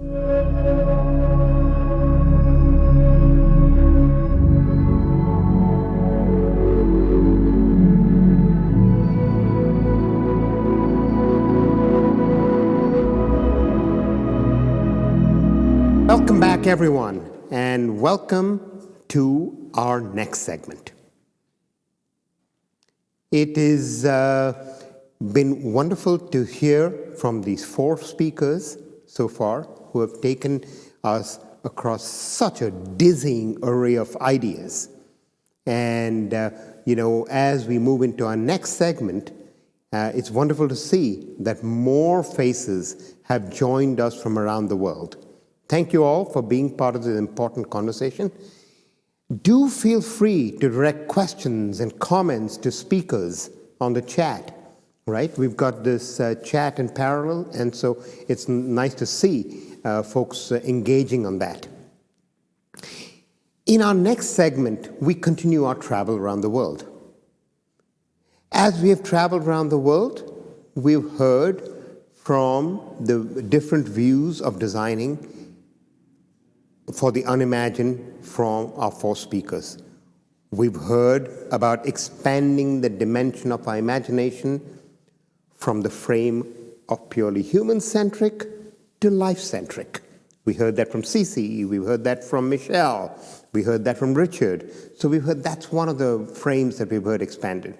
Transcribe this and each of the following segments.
Welcome back, everyone, and welcome to our next segment. It has been wonderful to hear from these four speakers so far who have taken us across such a dizzying array of ideas. And, as we move into our next segment, it's wonderful to see that more faces have joined us from around the world. Thank you all for being part of this important conversation. Do feel free to direct questions and comments to speakers on the chat, right? We've got this chat in parallel, and so it's nice to see folks engaging on that. In our next segment, we continue our travel around the world. As we have traveled around the world, we've heard from the different views of designing for the unimagined from our four speakers. We've heard about expanding the dimension of our imagination from the frame of purely human-centric to life-centric. We heard that from Cece, we heard that from Michelle, we heard that from Richard. So we've heard that's one of the frames that we've heard expanded.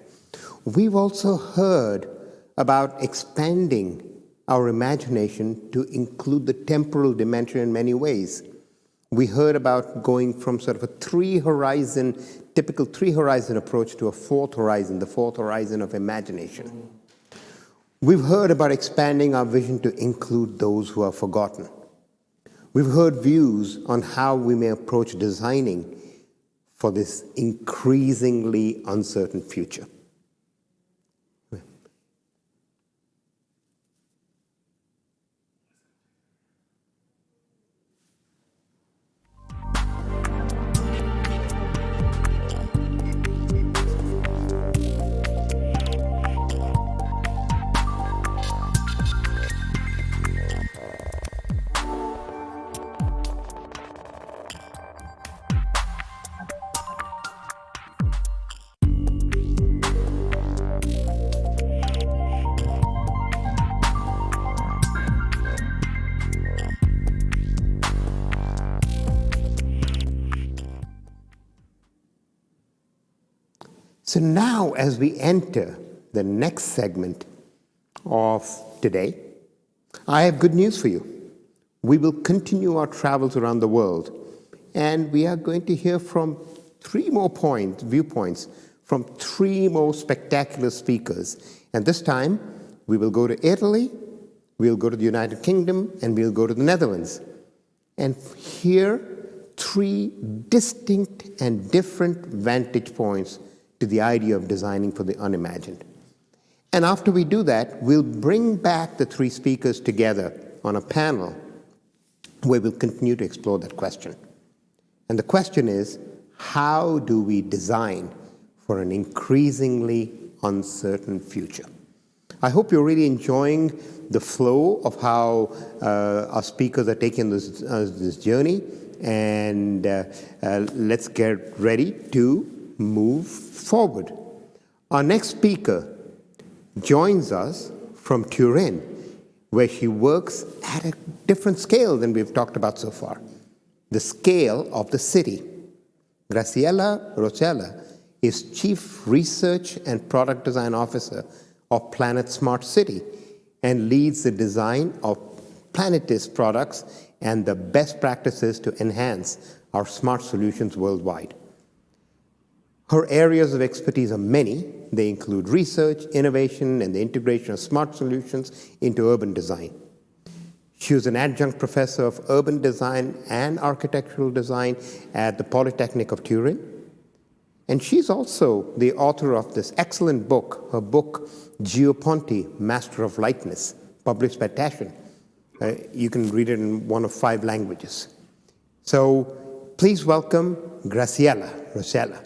We've also heard about expanding our imagination to include the temporal dimension in many ways. We heard about going from sort of a typical three-horizon approach to a fourth horizon, the fourth horizon of imagination. We've heard about expanding our vision to include those who are forgotten. We've heard views on how we may approach designing for this increasingly uncertain future. So now, as we enter the next segment of today, I have good news for you. We will continue our travels around the world, and we are going to hear from three more viewpoints from three more spectacular speakers. And this time, we will go to Italy, we'll go to the United Kingdom, and we'll go to the Netherlands, and hear three distinct and different vantage points to the idea of designing for the unimagined. And after we do that, we'll bring back the three speakers together on a panel where we'll continue to explore that question. And the question is, how do we design for an increasingly uncertain future? I hope you're really enjoying the flow of how our speakers are taking this journey, and let's get ready to move forward. Our next speaker joins us from Turin, where she works at a different scale than we've talked about so far, the scale of the city. Graziella Roccella is Chief Research and Product Design Officer of Planet Smart City and leads the design of Planetis products and the best practices to enhance our smart solutions worldwide. Her areas of expertise are many. They include research, innovation, and the integration of smart solutions into urban design. She was an adjunct professor of urban design and architectural design at the Polytechnic of Turin. And she's also the author of this excellent book, her book, Gio Ponti, Master of Lightness, published by TASCHEN. You can read it in one of 5 languages. So please welcome Graziella Roccella.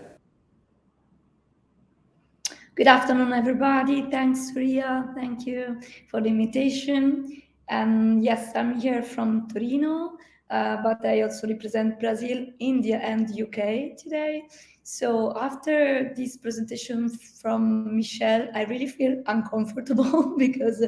Good afternoon, everybody. Thanks, Surya. Thank you for the invitation. And yes, I'm here from Torino, but I also represent Brazil, India, and UK today. So after this presentation from Michelle, I really feel uncomfortable because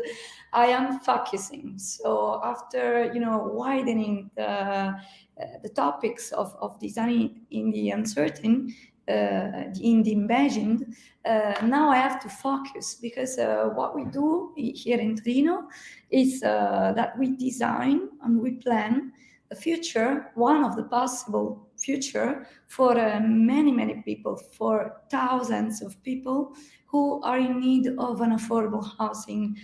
I am focusing. So after widening the topics of design in the uncertain, in the imagined, now I have to focus because what we do here in Torino is that we design and we plan a future, one of the possible future for many people, for thousands of people who are in need of an affordable housing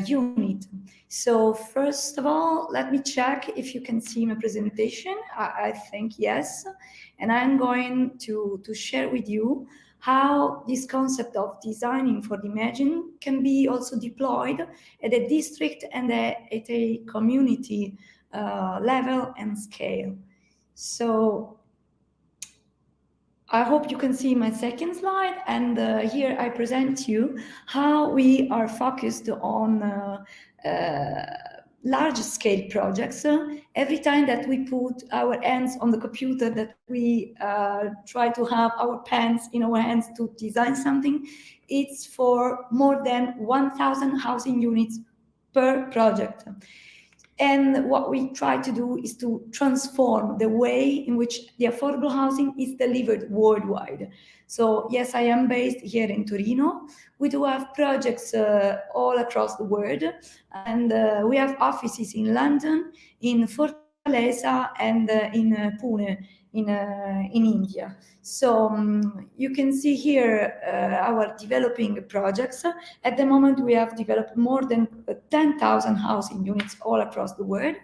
unit. So first of all, let me check if you can see my presentation. I think yes, and I'm going to share with you how this concept of designing for the imagine can be also deployed at a district and at a community level and scale. So I hope you can see my second slide, and here I present you how we are focused on large scale projects. Every time that we put our hands on the computer, that we try to have our pens in our hands to design something, it's for more than 1,000 housing units per project. And what we try to do is to transform the way in which the affordable housing is delivered worldwide. So yes, I am based here in Torino. We do have projects all across the world, and we have offices in London, in Fortaleza, and in Pune, in India. So you can see here our developing projects. At the moment, we have developed more than 10,000 housing units all across the world.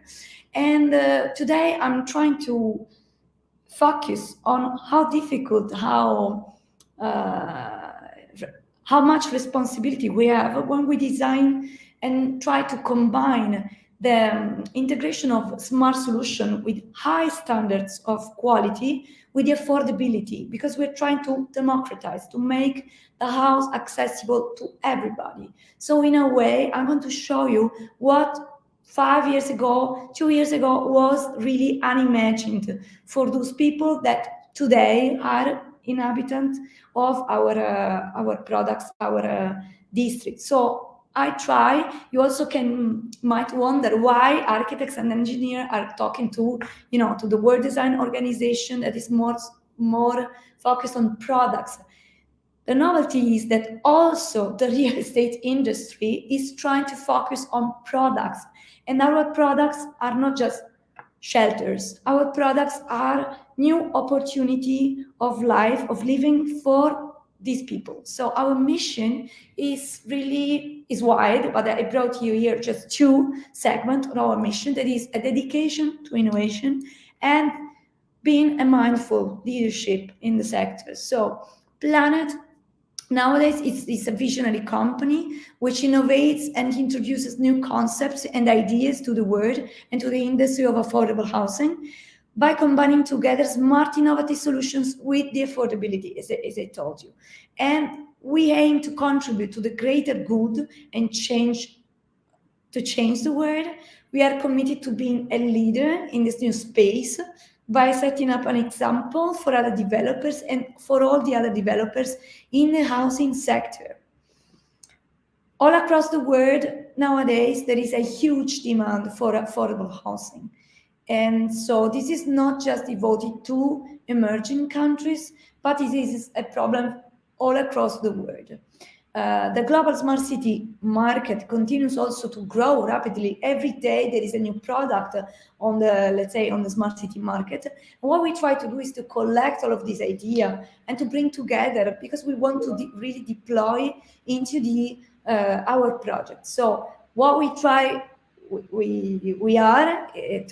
And today I'm trying to focus on how difficult, uh, how much responsibility we have when we design and try to combine the integration of smart solution with high standards of quality with the affordability, because we're trying to democratize, to make the house accessible to everybody. So in a way, I'm going to show you what 5 years ago, 2 years ago was really unimagined for those people that today are inhabitants of our products, our district. So I try. You also might wonder why architects and engineers are talking to the world design organization that is more focused on products. The novelty is that also the real estate industry is trying to focus on products, and our products are not just shelters. Our products are new opportunity of life, of living for these people. So our mission is wide, but I brought you here just two segments of our mission. That is a dedication to innovation and being a mindful leadership in the sector. So Planet nowadays it's a visionary company which innovates and introduces new concepts and ideas to the world and to the industry of affordable housing by combining together smart innovative solutions with the affordability, as I told you. And we aim to contribute to the greater good and change the world. We are committed to being a leader in this new space by setting up an example for other developers and for all the other developers in the housing sector. All across the world nowadays, there is a huge demand for affordable housing. And so this is not just devoted to emerging countries, but it is a problem all across the world. The global smart city market continues also to grow rapidly. Every day there is a new product on the smart city market. And what we try to do is to collect all of this idea and to bring together, because we want to really deploy into our project. So what we try, we are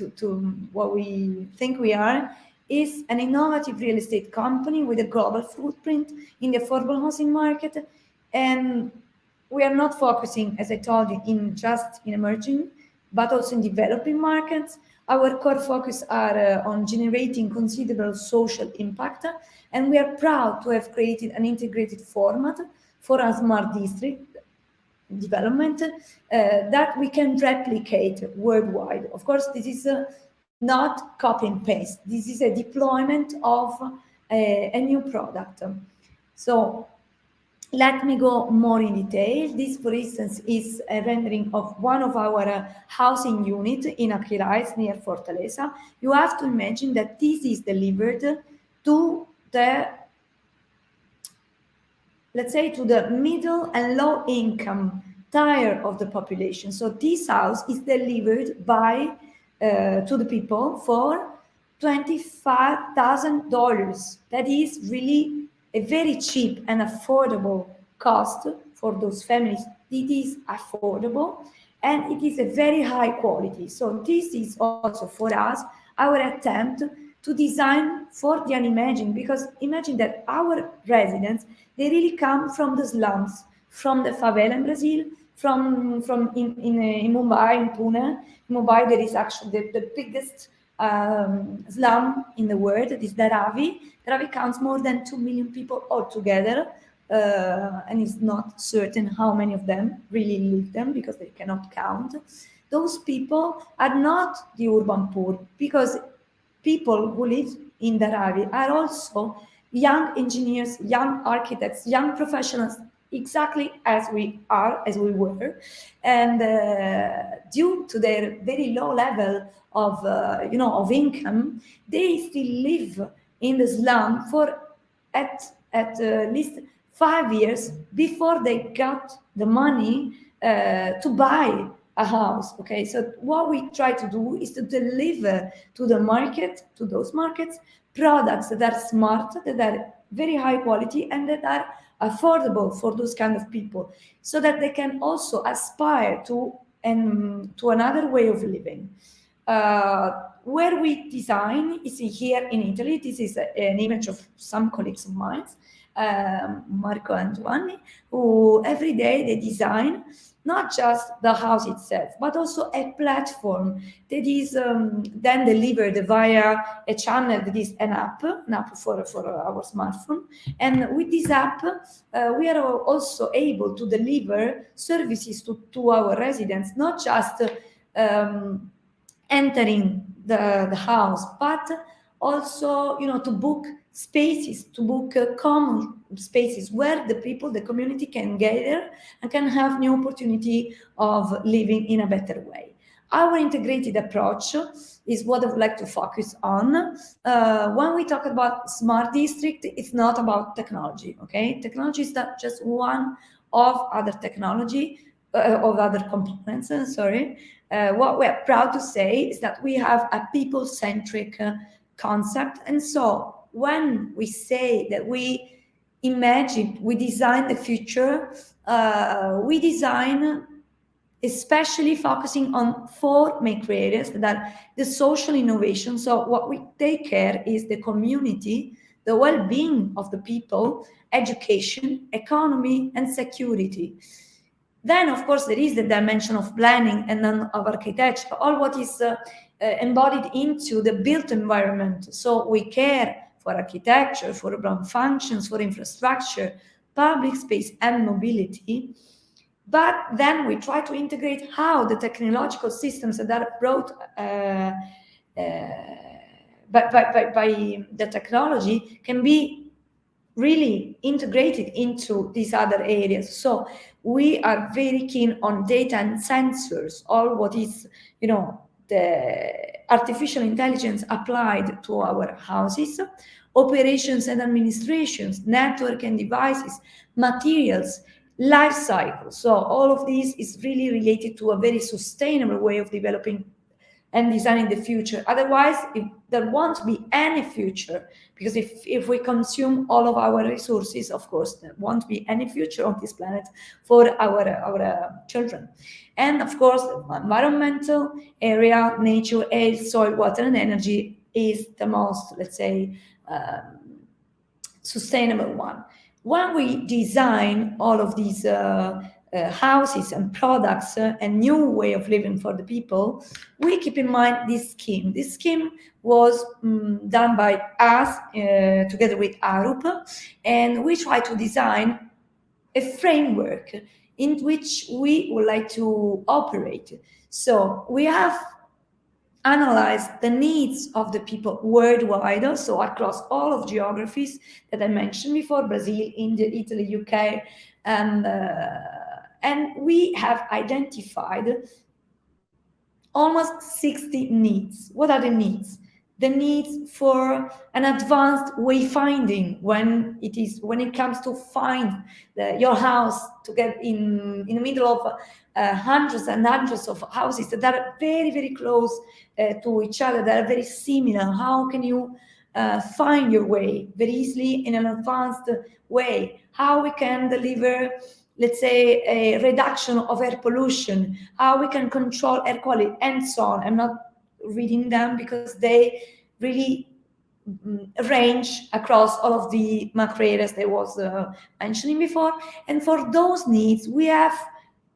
to what we think we are is an innovative real estate company with a global footprint in the affordable housing market. And we are not focusing, as I told you, in emerging, but also in developing markets. Our core focus are on generating considerable social impact, and we are proud to have created an integrated format for a smart district development that we can replicate worldwide. Of course, this is not copy and paste. This is a deployment of a new product. So let me go more in detail. This, for instance, is a rendering of one of our housing units in Aquiraz near Fortaleza. You have to imagine that this is delivered to the, let's say, to the middle and low income tier of the population. So this house is delivered by to the people for $25,000. That is really a very cheap and affordable cost for those families. It is affordable and it is a very high quality. So this is also for us our attempt to design for the unimagined, because imagine that our residents, they really come from the slums, from the favela in Brazil, from in Mumbai, in Pune. In Mumbai, there is actually the biggest slum in the world. It is Dharavi. Dharavi counts more than 2 million people altogether, and it's not certain how many of them really live them because they cannot count. Those people are not the urban poor, because people who live in Dharavi are also young engineers, young architects, young professionals, exactly as we are, as we were, and due to their very low level of, of income, they still live in the slum for at least 5 years before they got the money to buy a house. Okay, so what we try to do is to deliver to the market, to those markets, products that are smart, that are very high quality, and that are affordable for those kind of people, so that they can also aspire to another way of living. Where we design is here in Italy. This is an image of some colleagues of mine, Marco and Giovanni, who every day they design not just the house itself, but also a platform that is then delivered via a channel that is an app for our smartphone. And with this app, we are also able to deliver services to our residents, not just entering the house, but also, to book spaces, to book common spaces where the people, the community can gather and can have new opportunity of living in a better way. Our integrated approach is what I would like to focus on. When we talk about smart district, it's not about technology, okay? Technology is not just one of other technology, of other components, what we're proud to say is that we have a people-centric concept. And so when we say that we imagine, we design the future, we design especially focusing on 4 main areas that are the social innovation. So what we take care is the community, the well-being of the people, education, economy, and security. Then, of course, there is the dimension of planning and then of architecture, all what is embodied into the built environment. So we care for architecture, for urban functions, for infrastructure, public space, and mobility. But then we try to integrate how the technological systems that are brought by the technology can be really integrated into these other areas. So we are very keen on data and sensors, all what is, the artificial intelligence applied to our houses, operations and administrations, network and devices, materials, life cycle. So all of this is really related to a very sustainable way of developing and designing the future. Otherwise, there won't be any future, because if we consume all of our resources, of course, there won't be any future on this planet for our children. And of course, the environmental area, nature, air, soil, water, and energy is the most, let's say, sustainable one. When we design all of these houses and products, a new way of living for the people, we keep in mind this scheme. This scheme was done by us together with ARUP, and we try to design a framework in which we would like to operate. So we have analyzed the needs of the people worldwide, so across all of geographies that I mentioned before, Brazil, India, Italy, UK, and we have identified almost 60 needs. What are the needs? The needs for an advanced wayfinding when it comes to find your house, to get in the middle of hundreds and hundreds of houses that are very, very close to each other, that are very similar. How can you find your way very easily in an advanced way? How we can deliver, let's say, a reduction of air pollution, how we can control air quality, and so on. I'm not reading them because they really range across all of the macro areas that I was mentioning before. And for those needs, we have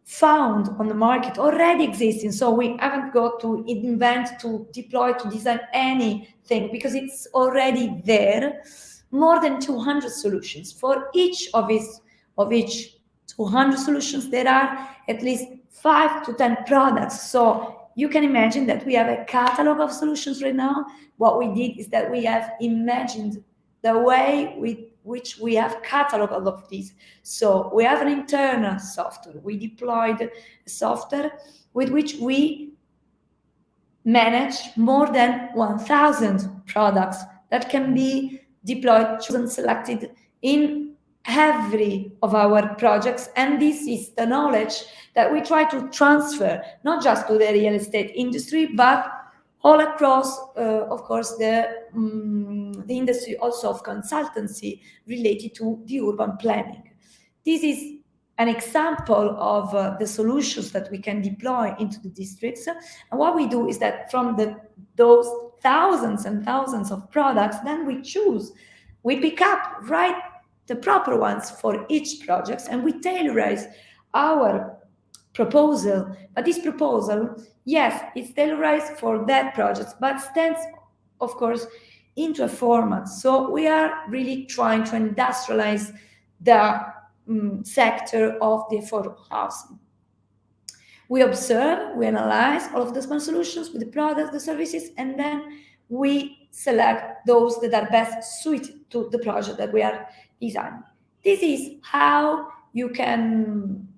found on the market already existing. So we haven't got to invent, to deploy, to design anything, because it's already there. More than 200 solutions. For each of each 200 solutions, there are at least 5 to 10 products. So you can imagine that we have a catalog of solutions right now. What we did is that we have imagined the way with which we have cataloged all of these. So we have an internal software. We deployed a software with which we manage more than 1,000 products that can be deployed, chosen, selected in every of our projects. And this is the knowledge that we try to transfer, not just to the real estate industry, but all across, of course, the industry also of consultancy related to the urban planning. This is an example of the solutions that we can deploy into the districts. And what we do is that from those thousands and thousands of products, then we pick up the proper ones for each project, and we tailorize our proposal. But this proposal, yes, it's tailorized for that project, but stands, of course, into a format. So we are really trying to industrialize the sector of the affordable housing. We observe, we analyze all of the smart solutions with the products, the services, and then we select those that are best suited to the project that we are designing. This is how you can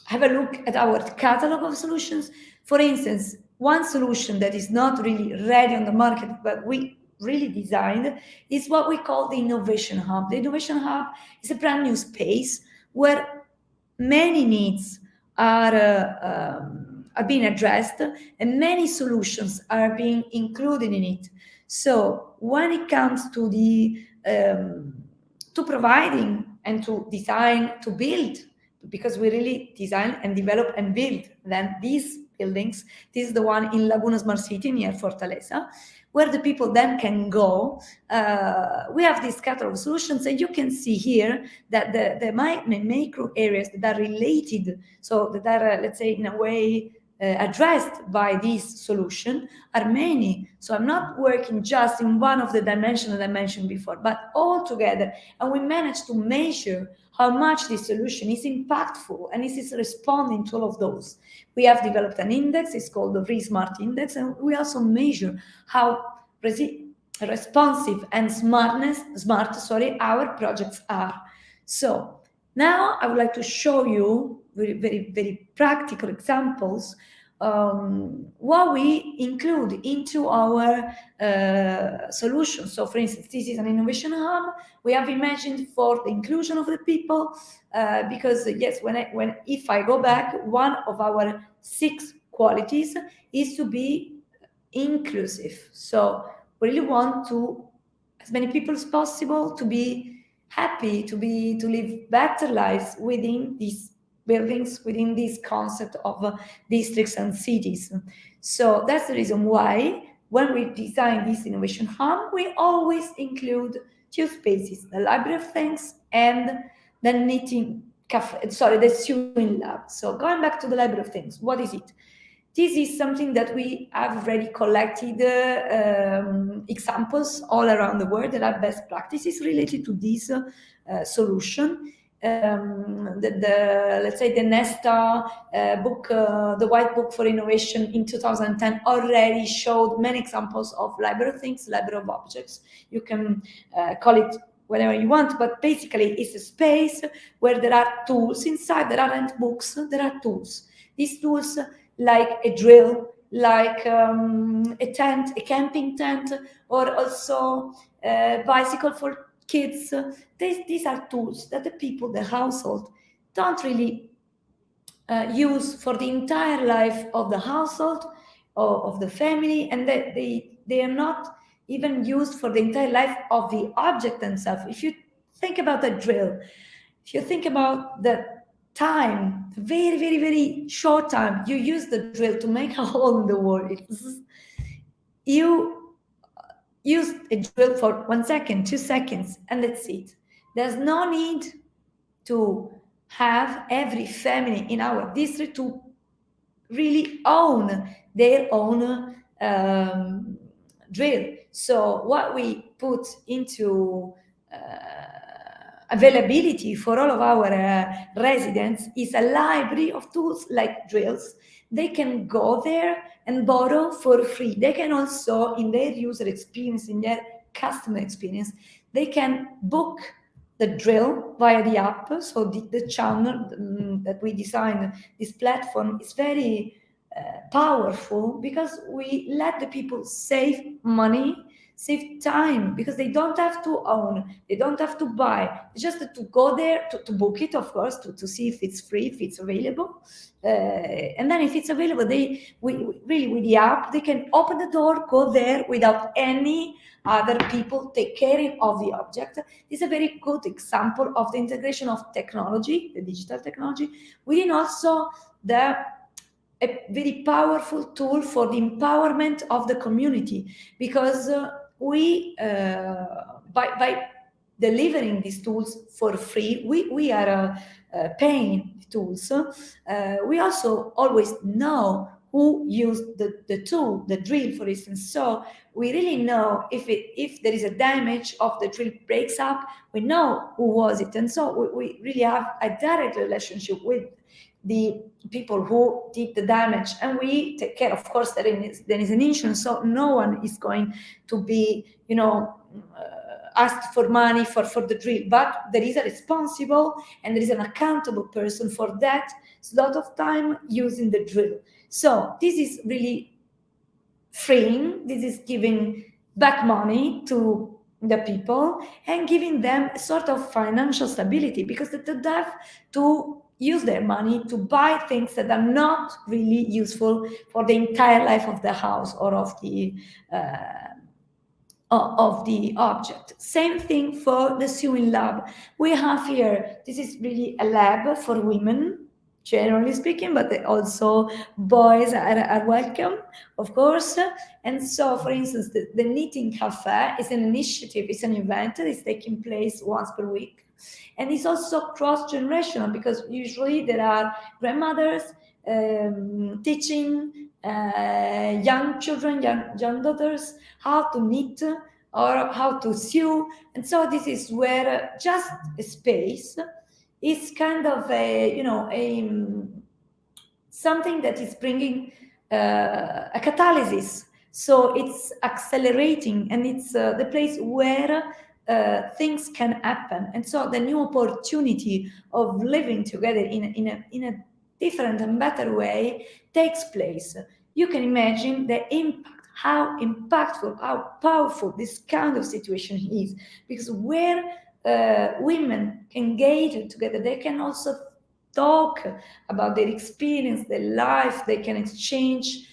have a look at our catalog of solutions. For instance, one solution that is not really ready on the market, but we really designed, is what we call the Innovation Hub. The Innovation Hub is a brand new space where many needs are being addressed and many solutions are being included in it. So when it comes to to providing and to design, to build, because we really design and develop and build then these buildings. This is the one in Laguna Smart City near Fortaleza, where the people then can go. We have this catalog of solutions, and you can see here that the macro areas that are related, so that are, let's say, in a way addressed by this solution are many. So I'm not working just in one of the dimensions that I mentioned before, but all together. And we managed to measure how much this solution is impactful and is responding to all of those. We have developed an index, it's called the ReSmart Index, and we also measure how responsive and smart our projects are. So now I would like to show you very, very, very practical examples what we include into our solution. So for instance, this is an innovation hub. We have imagined for the inclusion of the people, because yes, if I go back, one of our 6 qualities is to be inclusive. So we really want as many people as possible to be happy, to live better lives within these buildings, within this concept of districts and cities. So that's the reason why when we design this innovation hub, we always include 2 spaces, the Library of Things and the the sewing lab. So going back to the Library of Things, what is it? This is something that we have already collected examples all around the world. There are best practices related to this solution. let's say the Nesta book, the White Book for Innovation in 2010 already showed many examples of library of things, library of objects. You can call it whatever you want, but basically it's a space where there are tools inside. There aren't books, there are tools. These tools, like a drill, like a tent, a camping tent, or also a bicycle for kids. These are tools that the people, the household, don't really use for the entire life of the household or of the family, and they are not even used for the entire life of the object themselves. If you think about a drill, if you think about the time, very, very, very short time you use the drill to make a hole in the wall, you use a drill for 1 second, 2 seconds, and that's it. There's no need to have every family in our district to really own their own drill. So what we put into availability for all of our residents is a library of tools like drills. They can go there and borrow for free. They can also, in their user experience, in their customer experience, they can book the drill via the app. So the channel that we designed, this platform, is very powerful because we let the people save money, save time, because they don't have to own, they don't have to buy, just to go there to book it, of course, to see if it's free, if it's available, and then if it's available, we really, with the app, they can open the door, go there without any other people take care of the object. This is a very good example of the integration of technology, the digital technology, within also a very powerful tool for the empowerment of the community, because we by delivering these tools for free, we are paying tools. We also always know who used the tool, the drill, for instance. So we really know if there is a damage, of the drill breaks up, we know who was it, and so we really have a direct relationship with the people who did the damage, and we take care. Of course, there is an insurance, so no one is going to be, asked for money for the drill, but there is a responsible and there is an accountable person for that slot of time using the drill. So this is really freeing. This is giving back money to the people and giving them a sort of financial stability, because they don't have to use their money to buy things that are not really useful for the entire life of the house or of the object. Same thing for the sewing lab. We have here, this is really a lab for women, generally speaking, but also boys are welcome, of course. And so, for instance, the Knitting Cafe is an initiative, it's an event that is taking place once per week. And it's also cross-generational, because usually there are grandmothers teaching young children, young daughters, how to knit or how to sew. And so this is where just a space is kind of something that is bringing a catalysis. So it's accelerating, and it's the place where things can happen. And so the new opportunity of living together in a different and better way takes place. You can imagine the impact, how impactful, how powerful this kind of situation is, because where women can gather together, they can also talk about their experience, their life, they can exchange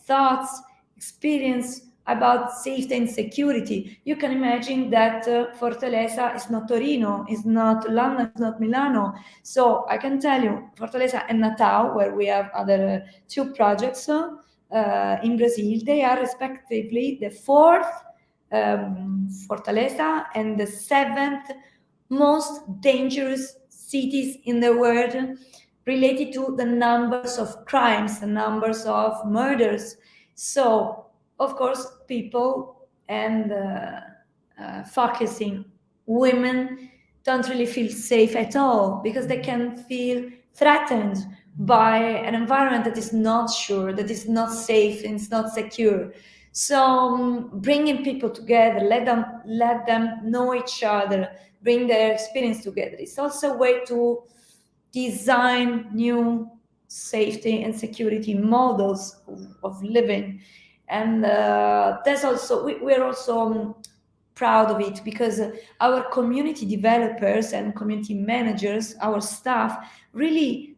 thoughts, experience about safety and security. You can imagine that Fortaleza is not Torino, is not London, is not Milano. So I can tell you, Fortaleza and Natal, where we have other two projects in Brazil, they are respectively the fourth Fortaleza and the seventh most dangerous cities in the world, related to the numbers of crimes, the numbers of murders. So, of course, people and focusing women don't really feel safe at all, because they can feel threatened by an environment that is not sure, that is not safe, and it's not secure. So bringing people together, let them know each other, bring their experience together. It's also a way to design new safety and security models of living. And that's also, we're also proud of it, because our community developers and community managers, our staff, really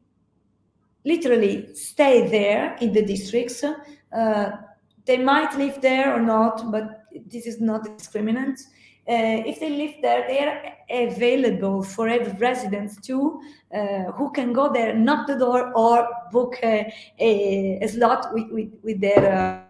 literally stay there in the districts. They might live there or not, but this is not discriminant. If they live there, they are available for every resident too, who can go there, knock the door, or book a slot with their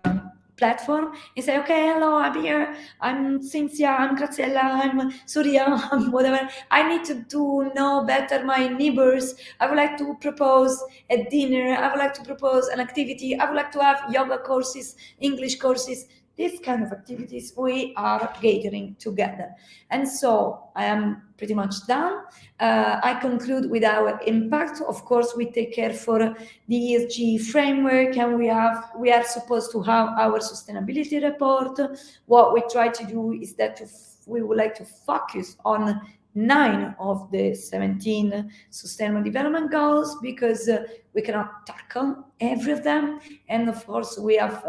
platform, and say, okay, hello, I'm here, I'm Cynthia, I'm Graziella, I'm Surya, I'm whatever. I need to know better my neighbors. I would like to propose a dinner. I would like to propose an activity. I would like to have yoga courses, English courses. These kind of activities we are gathering together. And so I am pretty much done. I conclude with our impact. Of course, we take care for the ESG framework, and we are supposed to have our sustainability report. What we try to do is that we would like to focus on 9 of the 17 sustainable development goals, because we cannot tackle every of them. And of course, we have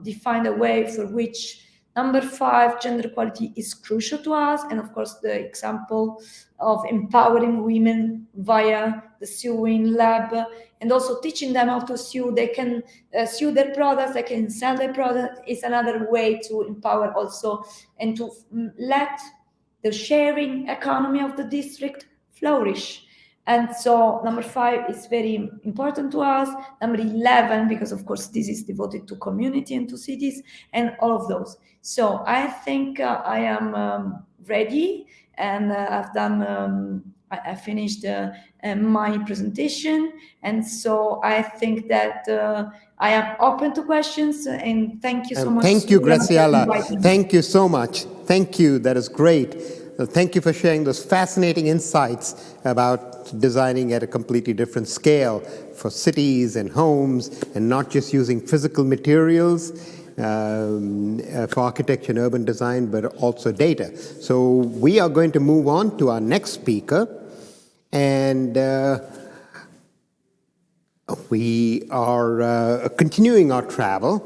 defined a way for which number 5, gender equality, is crucial to us. And of course, the example of empowering women via the sewing lab, and also teaching them how to sew. They can sew their products, they can sell their product, is another way to empower also, and to let the sharing economy of the district flourish. And so number 5 is very important to us. Number 11, because of course this is devoted to community and to cities and all of those. So I think I am ready, and I've done, I finished my presentation. And so I think that I am open to questions, and thank you so much. Thank you, Graziella. Thank you so much. Thank you. That is great. Thank you for sharing those fascinating insights about designing at a completely different scale for cities and homes, and not just using physical materials for architecture and urban design, but also data. So we are going to move on to our next speaker, and we are continuing our travel.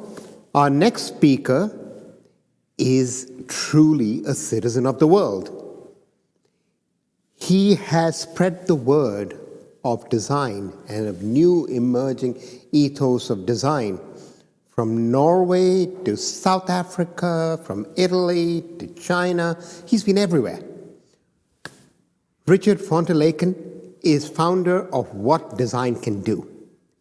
Our next speaker is truly a citizen of the world. He has spread the word of design and of new emerging ethos of design, from Norway to South Africa, from Italy to China. He's been everywhere. Richard von der Laken is founder of What Design Can Do,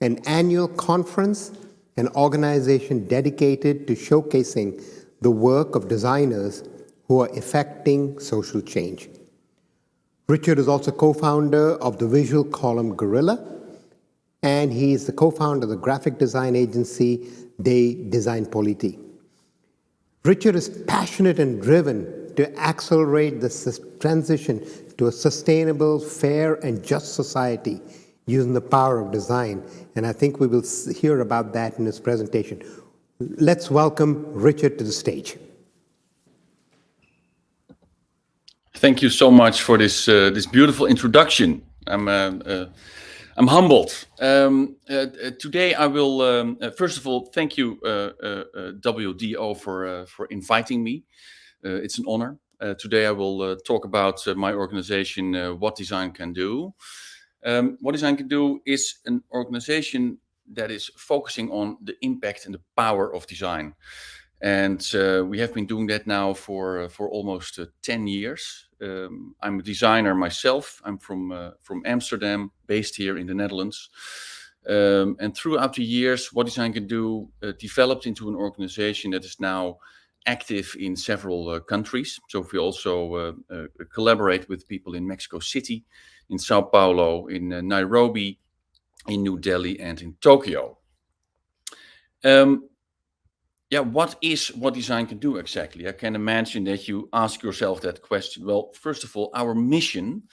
an annual conference, an organization dedicated to showcasing the work of designers who are effecting social change. Richard is also co-founder of the visual column Gorilla, and he is the co-founder of the graphic design agency They Design Politi. Richard is passionate and driven to accelerate the transition to a sustainable, fair, and just society using the power of design. And I think we will hear about that in his presentation. Let's welcome Richard to the stage. Thank you so much for this this beautiful introduction. I'm humbled. Today I will first of all thank you WDO for inviting me. It's an honor. Today I will talk about my organization, What Design Can Do. What Design Can Do is an organization that is focusing on the impact and the power of design. And we have been doing that now for almost 10 years. I'm a designer myself. I'm from Amsterdam, based here in the Netherlands. And throughout the years, What Design Can Do developed into an organization that is now active in several countries. So we also collaborate with people in Mexico City, in Sao Paulo, in Nairobi, in New Delhi, and in Tokyo. what is what design can do exactly? I can imagine that you ask yourself that question. Well, first of all, our mission,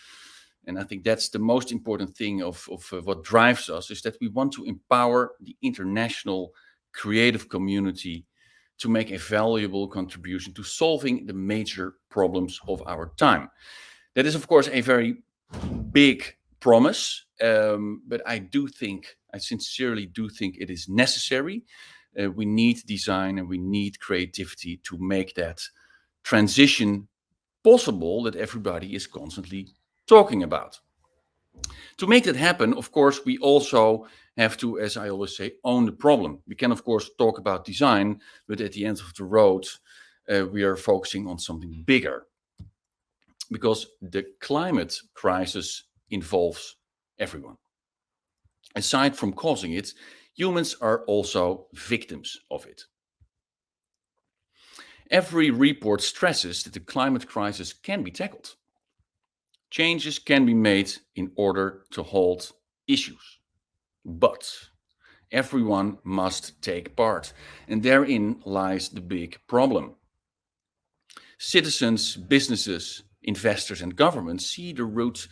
and I think that's the most important thing of what drives us, is that we want to empower the international creative community to make a valuable contribution to solving the major problems of our time. That is, of course, a very big promise, but I sincerely do think it is necessary. We need design and we need creativity to make that transition possible that everybody is constantly talking about. To make that happen, of course, we also have to, as I always say, own the problem. We can, of course, talk about design, but at the end of the road, we are focusing on something bigger. Because the climate crisis involves everyone. Aside from causing it, humans are also victims of it. Every report stresses that the climate crisis can be tackled. Changes can be made in order to halt issues. But everyone must take part, and therein lies the big problem. Citizens, businesses, investors, and governments see the route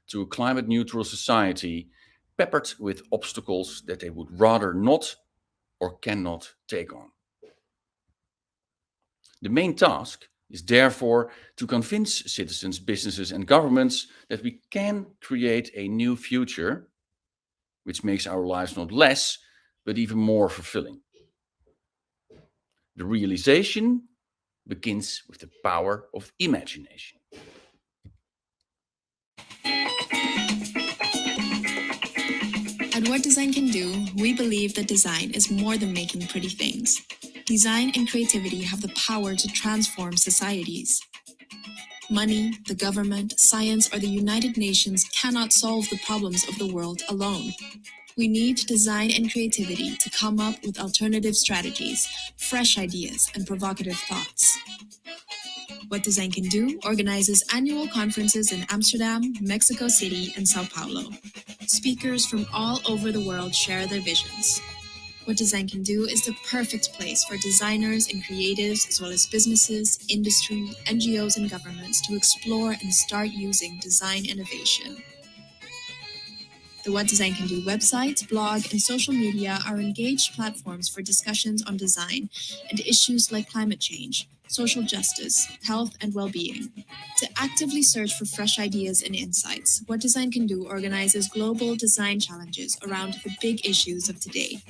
to a climate neutral society peppered with obstacles that they would rather not or cannot take on. The main task is therefore to convince citizens, businesses, and governments that we can create a new future which makes our lives not less, but even more fulfilling. The realization begins with the power of imagination. At What Design Can Do, we believe that design is more than making pretty things. Design and creativity have the power to transform societies. Money, the government, science, or the United Nations cannot solve the problems of the world alone. We need design and creativity to come up with alternative strategies, fresh ideas, and provocative thoughts. What Design Can Do organizes annual conferences in Amsterdam, Mexico City, and Sao Paulo. Speakers from all over the world share their visions. What Design Can Do is the perfect place for designers and creatives, as well as businesses, industry, NGOs, and governments to explore and start using design innovation. The What Design Can Do website, blog, and social media are engaged platforms for discussions on design and issues like climate change, social justice, health, and well-being. To actively search for fresh ideas and insights, What Design Can Do organizes global design challenges around the big issues of today.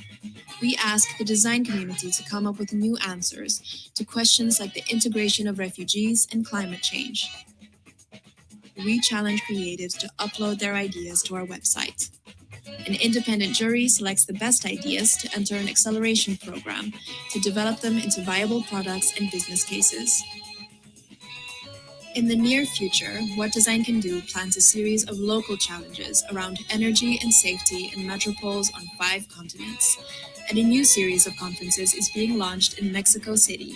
We ask the design community to come up with new answers to questions like the integration of refugees and climate change. We challenge creatives to upload their ideas to our website. An independent jury selects the best ideas to enter an acceleration program to develop them into viable products and business cases. In the near future, What Design Can Do plans a series of local challenges around energy and safety in metropoles on 5 continents, and a new series of conferences is being launched in Mexico City.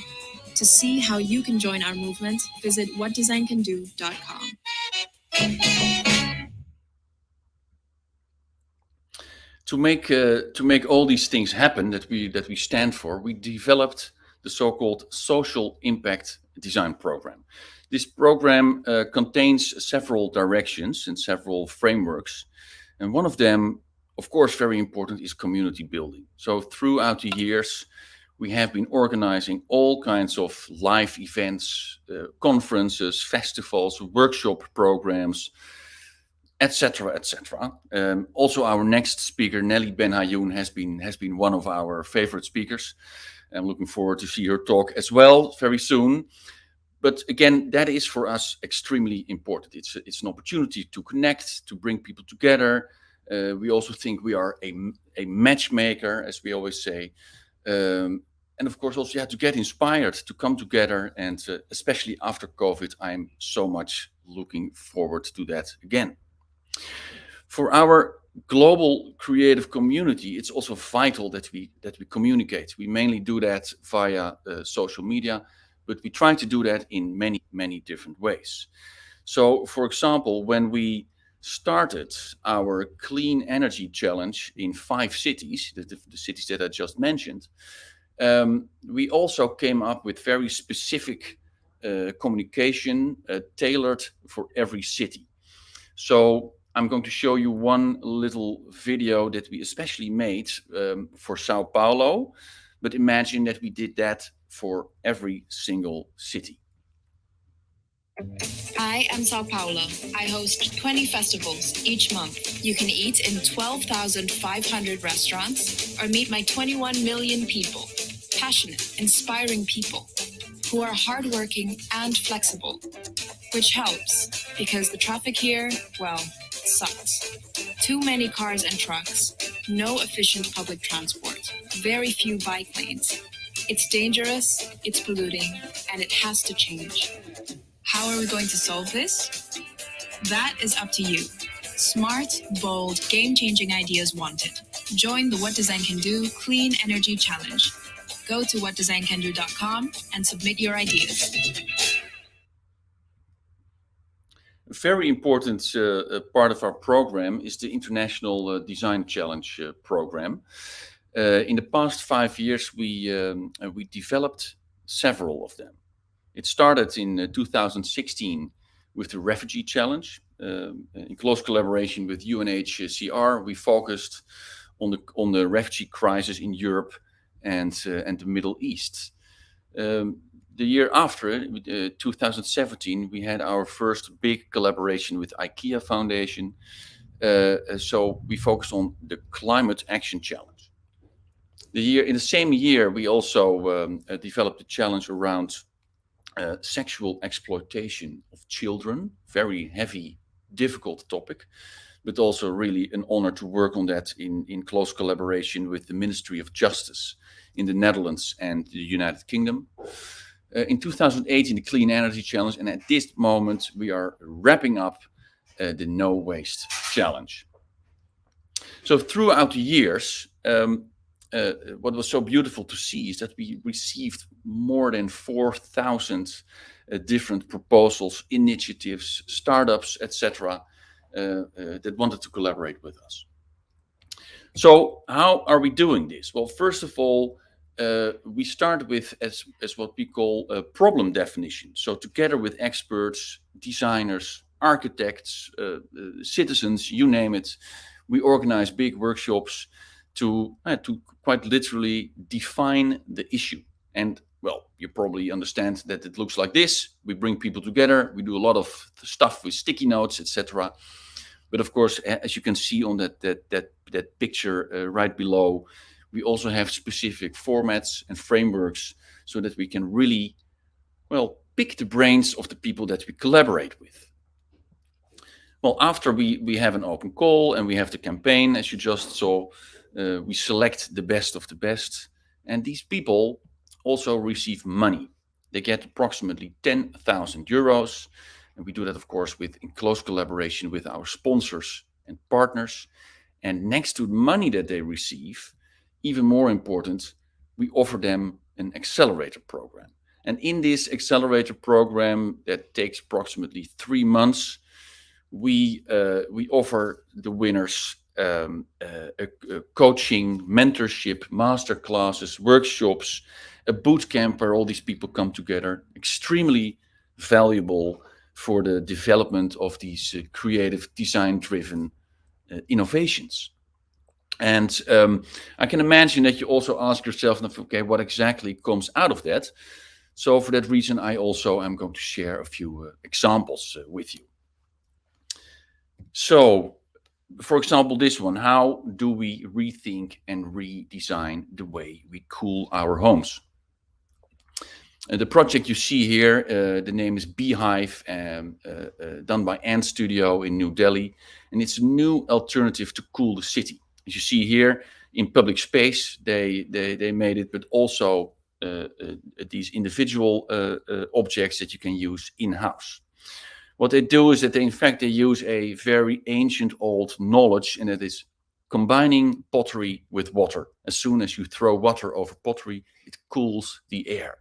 To see how you can join our movement, visit whatdesigncando.com. To make all these things happen that we stand for, we developed the so-called Social Impact Design Program. This program contains several directions and several frameworks, and one of them, of course, very important, is community building. So throughout the years, we have been organizing all kinds of live events, conferences, festivals, workshop programs, etc., etc. Also, our next speaker, Nelly Benhayoun, has been one of our favorite speakers. I'm looking forward to see her talk as well very soon. But again, that is for us extremely important. It's an opportunity to connect, to bring people together. We also think we are a matchmaker, as we always say. And of course, also to get inspired, to come together. And especially after COVID, I'm so much looking forward to that again. For our global creative community, it's also vital that we communicate. We mainly do that via social media, but we try to do that in many different ways. So, for example, when we started our clean energy challenge in 5 cities, the cities that I just mentioned, We also came up with very specific communication tailored for every city. So I'm going to show you one little video that we especially made for Sao Paulo, but imagine that we did that for every single city. I am Sao Paulo. I host 20 festivals each month. You can eat in 12,500 restaurants or meet my 21 million people, passionate, inspiring people who are hardworking and flexible, which helps because the traffic here, well, sucks. Too many cars and trucks, no efficient public transport, very few bike lanes. It's dangerous, it's polluting, and it has to change. How are we going to solve this? That is up to you. Smart, bold, game-changing ideas wanted. Join the What Design Can Do Clean Energy Challenge. Go to whatdesigncando.com and submit your ideas. A very important part of our program is the International Design Challenge program. In the past 5 years, we developed several of them. It started in 2016 with the Refugee Challenge. In close collaboration with UNHCR, we focused on the refugee crisis in Europe and the Middle East. The year after, 2017, we had our first big collaboration with IKEA Foundation. So we focused on the Climate Action Challenge. In the same year, we also developed a challenge around sexual exploitation of children. Very heavy, difficult topic, but also really an honor to work on that in close collaboration with the Ministry of Justice in the Netherlands and the United Kingdom. In 2018, the Clean Energy Challenge, and at this moment we are wrapping up the No Waste Challenge. So throughout the years, what was so beautiful to see is that we received more than 4,000 different proposals, initiatives, startups, etc., that wanted to collaborate with us. So how are we doing this? Well, first of all, we start with as what we call a problem definition. So together with experts, designers, architects, citizens, you name it, we organize big workshops to quite literally define the issue. And well, you probably understand that it looks like this. We bring people together. We do a lot of stuff with sticky notes, etc. But of course, as you can see on that picture right below, we also have specific formats and frameworks so that we can really, well, pick the brains of the people that we collaborate with. Well, after we have an open call and we have the campaign, as you just saw, we select the best of the best. And these people also receive money. They get approximately 10,000 euros. And we do that, of course, in close collaboration with our sponsors and partners. And next to the money that they receive, even more important, we offer them an accelerator program. And in this accelerator program that takes approximately 3 months, we offer the winners coaching, mentorship, master classes, workshops, a boot camp where all these people come together. Extremely valuable for the development of these creative, design-driven innovations. And I can imagine that you also ask yourself, okay, what exactly comes out of that? So for that reason, I also am going to share a few examples with you. So, for example, this one, how do we rethink and redesign the way we cool our homes? The project you see here, the name is Beehive, done by Ant Studio in New Delhi, and it's a new alternative to cool the city. As you see here, in public space, they made it, but also these individual objects that you can use in-house. What they do is that they use a very ancient old knowledge, and it is combining pottery with water. As soon as you throw water over pottery, it cools the air.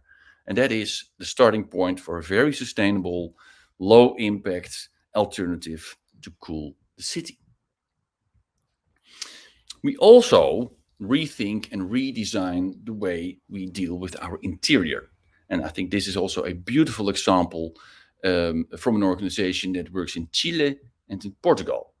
And that is the starting point for a very sustainable, low impact alternative to cool the city. We also rethink and redesign the way we deal with our interior. And I think this is also a beautiful example from an organization that works in Chile and in Portugal.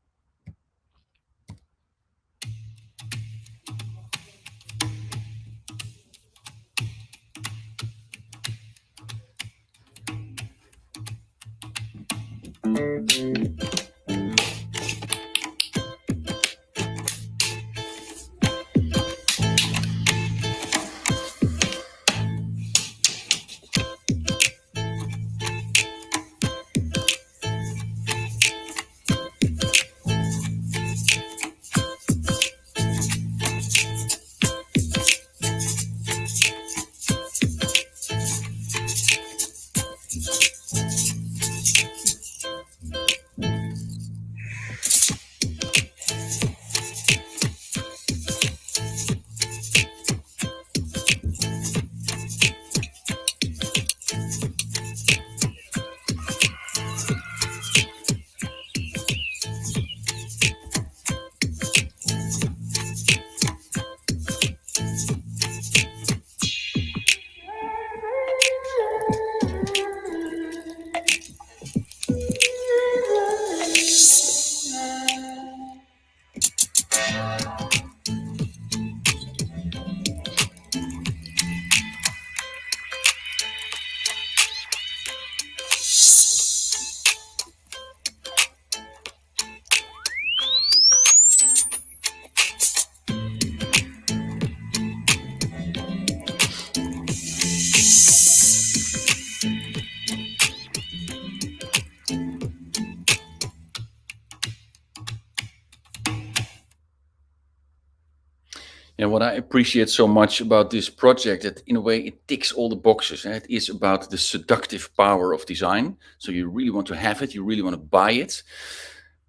And what I appreciate so much about this project, that in a way it ticks all the boxes. And it is about the seductive power of design. So you really want to have it, you really want to buy it.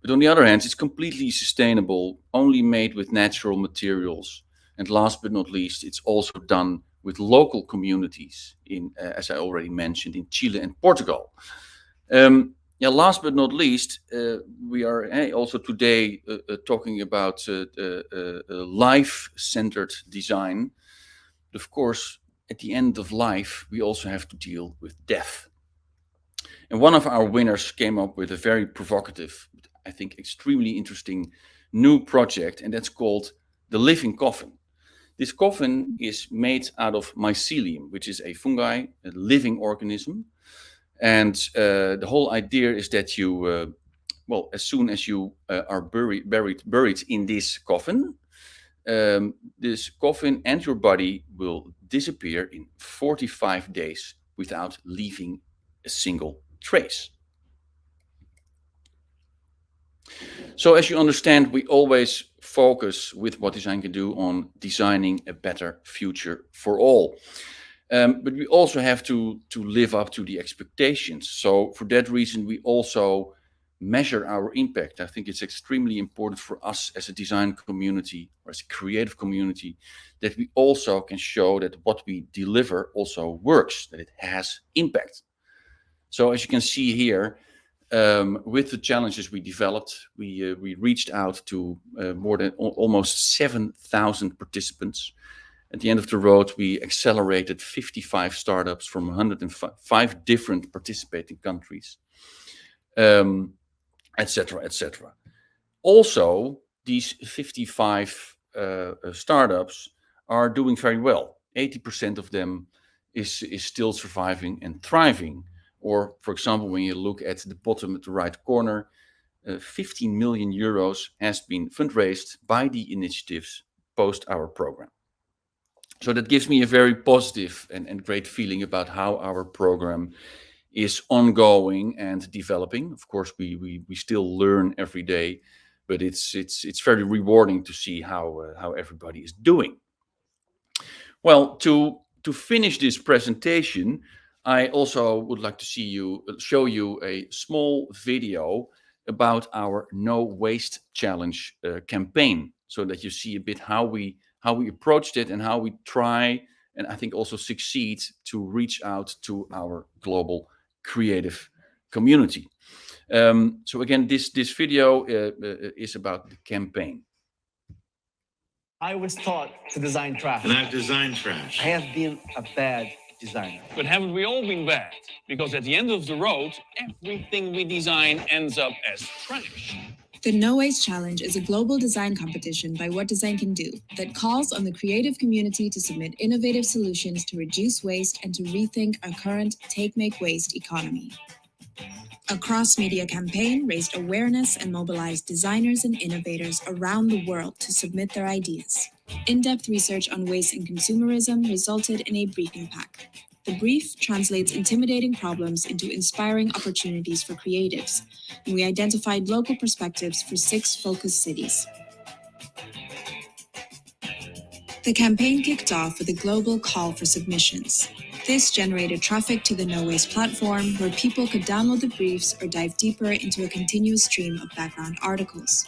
But on the other hand, it's completely sustainable, only made with natural materials. And last but not least, it's also done with local communities in, as I already mentioned, in Chile and Portugal. Last but not least, we are also today talking about life-centered design. But of course, at the end of life, we also have to deal with death. And one of our winners came up with a very provocative, I think extremely interesting new project, and that's called the living coffin. This coffin is made out of mycelium, which is a fungi, a living organism. And the whole idea is that you, as soon as you are buried in this coffin and your body will disappear in 45 days without leaving a single trace. So as you understand, we always focus with What Design Can Do on designing a better future for all. But we also have to live up to the expectations. So for that reason, we also measure our impact. I think it's extremely important for us as a design community or as a creative community that we also can show that what we deliver also works, that it has impact. So as you can see here, with the challenges we developed, we reached out to more than almost 7,000 participants. At the end of the road, we accelerated 55 startups from 105 different participating countries, etc., etc. Also, these 55 startups are doing very well. 80% of them is still surviving and thriving. Or, for example, when you look at the bottom at the right corner, 15 million euros has been fundraised by the initiatives post our program. So that gives me a very positive and great feeling about how our program is ongoing and developing. Of course, we still learn every day, but it's very rewarding to see how everybody is doing. Well, to finish this presentation, I also would like to show you a small video about our No Waste Challenge campaign, so that you see a bit how we approached it and how we try, and I think also succeed, to reach out to our global creative community. So again, this video is about the campaign. I was taught to design trash. And I've designed trash. I have been a bad designer. But haven't we all been bad? Because at the end of the road, everything we design ends up as trash. The No Waste Challenge is a global design competition by What Design Can Do that calls on the creative community to submit innovative solutions to reduce waste and to rethink our current take-make-waste economy. A cross-media campaign raised awareness and mobilized designers and innovators around the world to submit their ideas. In-depth research on waste and consumerism resulted in a briefing pack. The brief translates intimidating problems into inspiring opportunities for creatives, and we identified local perspectives for 6 focus cities. The campaign kicked off with a global call for submissions. This generated traffic to the No Waste platform, where people could download the briefs or dive deeper into a continuous stream of background articles.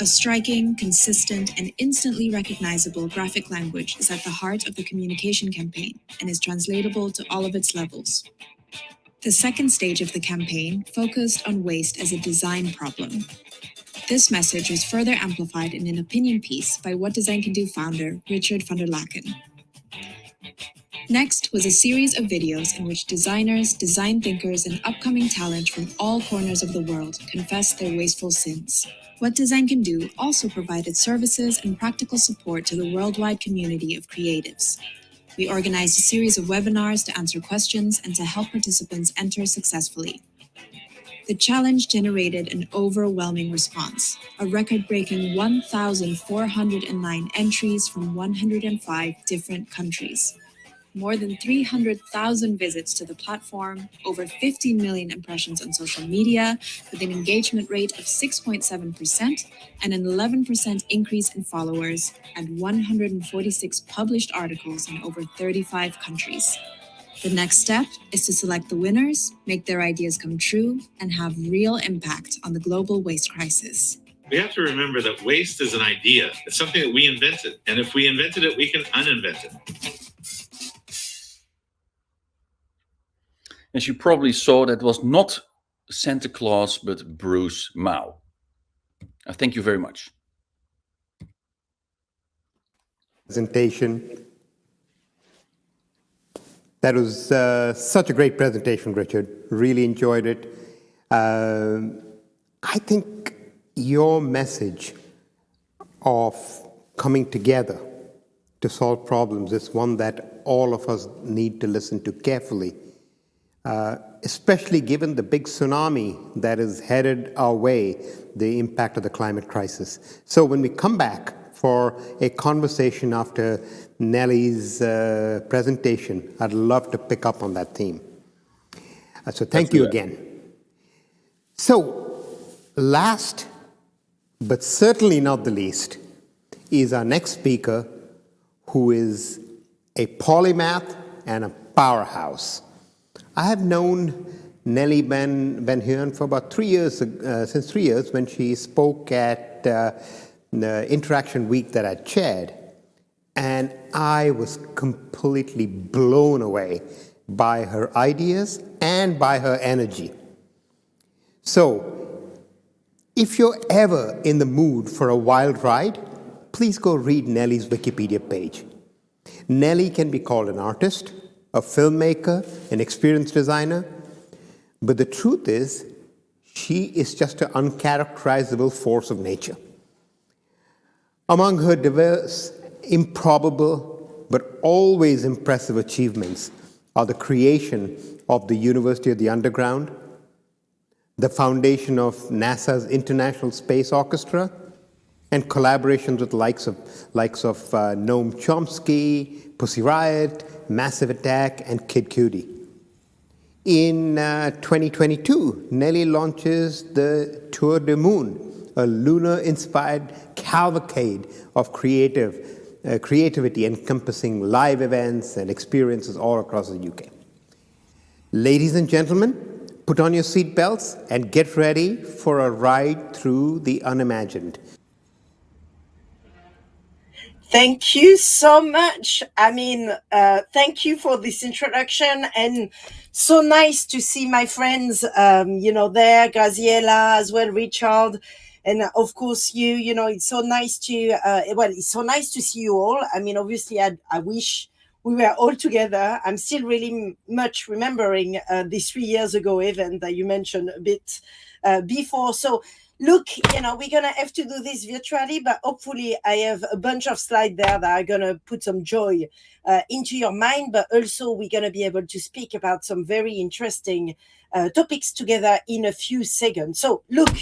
A striking, consistent, and instantly recognizable graphic language is at the heart of the communication campaign and is translatable to all of its levels. The second stage of the campaign focused on waste as a design problem. This message was further amplified in an opinion piece by What Design Can Do founder Richard van der Laken. Next was a series of videos in which designers, design thinkers, and upcoming talent from all corners of the world confessed their wasteful sins. What Design Can Do also provided services and practical support to the worldwide community of creatives. We organized a series of webinars to answer questions and to help participants enter successfully. The challenge generated an overwhelming response, a record-breaking 1,409 entries from 105 different countries. More than 300,000 visits to the platform, over 15 million impressions on social media, with an engagement rate of 6.7% and an 11% increase in followers, and 146 published articles in over 35 countries. The next step is to select the winners, make their ideas come true, and have real impact on the global waste crisis. We have to remember that waste is an idea. It's something that we invented. And if we invented it, we can uninvent it. As you probably saw, that was not Santa Claus, but Bruce Mao. Thank you very much. Presentation. That was such a great presentation, Richard. Really enjoyed it. I think your message of coming together to solve problems is one that all of us need to listen to carefully. Especially given the big tsunami that is headed our way, the impact of the climate crisis. So when we come back for a conversation after Nelly's presentation, I'd love to pick up on that theme. So thank you again. So last, but certainly not the least, is our next speaker, who is a polymath and a powerhouse. I have known Nelly Ben Huyen for about 3 years, since 3 years, when she spoke at the Interaction Week that I chaired, and I was completely blown away by her ideas and by her energy. So, if you're ever in the mood for a wild ride, please go read Nelly's Wikipedia page. Nelly can be called an artist, a filmmaker, an experienced designer, but the truth is, she is just an uncharacterizable force of nature. Among her diverse, improbable, but always impressive achievements are the creation of the University of the Underground, the foundation of NASA's International Space Orchestra, and collaborations with likes of Noam Chomsky, Pussy Riot, Massive Attack, and Kid Cudi. In 2022, Nelly launches the Tour de Moon, a lunar-inspired cavalcade of creativity encompassing live events and experiences all across the UK. Ladies and gentlemen, put on your seatbelts and get ready for a ride through the unimagined. Thank you so much. Thank you for this introduction, and so nice to see my friends, there, Graziella as well, Richard. And of course, you know, it's so nice to, it's so nice to see you all. I mean, obviously, I wish we were all together. I'm still really much remembering this 3 years ago event that you mentioned a bit before. So look, you know, we're going to have to do this virtually, but hopefully I have a bunch of slides there that are going to put some joy into your mind, but also we're going to be able to speak about some very interesting topics together in a few seconds. So look,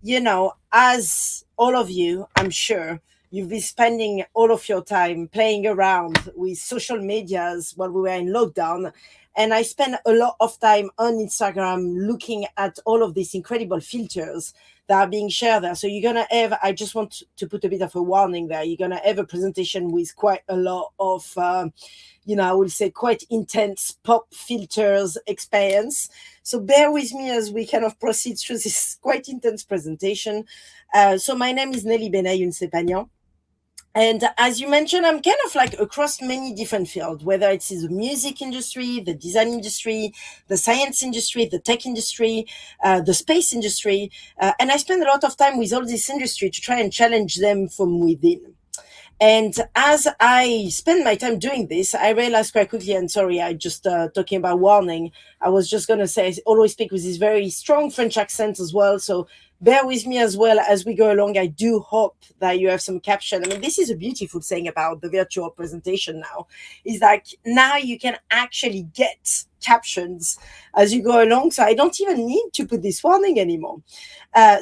you know, as all of you, I'm sure, you've been spending all of your time playing around with social medias while we were in lockdown. And I spent a lot of time on Instagram looking at all of these incredible filters that are being shared there. So you're going to have, I just want to put a bit of a warning there. You're going to have a presentation with quite a lot of, you know, I will say quite intense pop filters experience. So bear with me as we kind of proceed through this quite intense presentation. So my name is Nelly Benayoun-Sepagnan. And as you mentioned, I'm kind of like across many different fields, whether it's the music industry, the design industry, the science industry, the tech industry, the space industry. And I spend a lot of time with all this industry to try and challenge them from within. And as I spend my time doing this, I realized quite quickly, and sorry, I just talking about warning, I was just going to say, I always speak with this very strong French accent as well. So bear with me as well as we go along. I do hope that you have some caption. I mean, this is a beautiful thing about the virtual presentation now, is like now you can actually get captions as you go along. So I don't even need to put this warning anymore.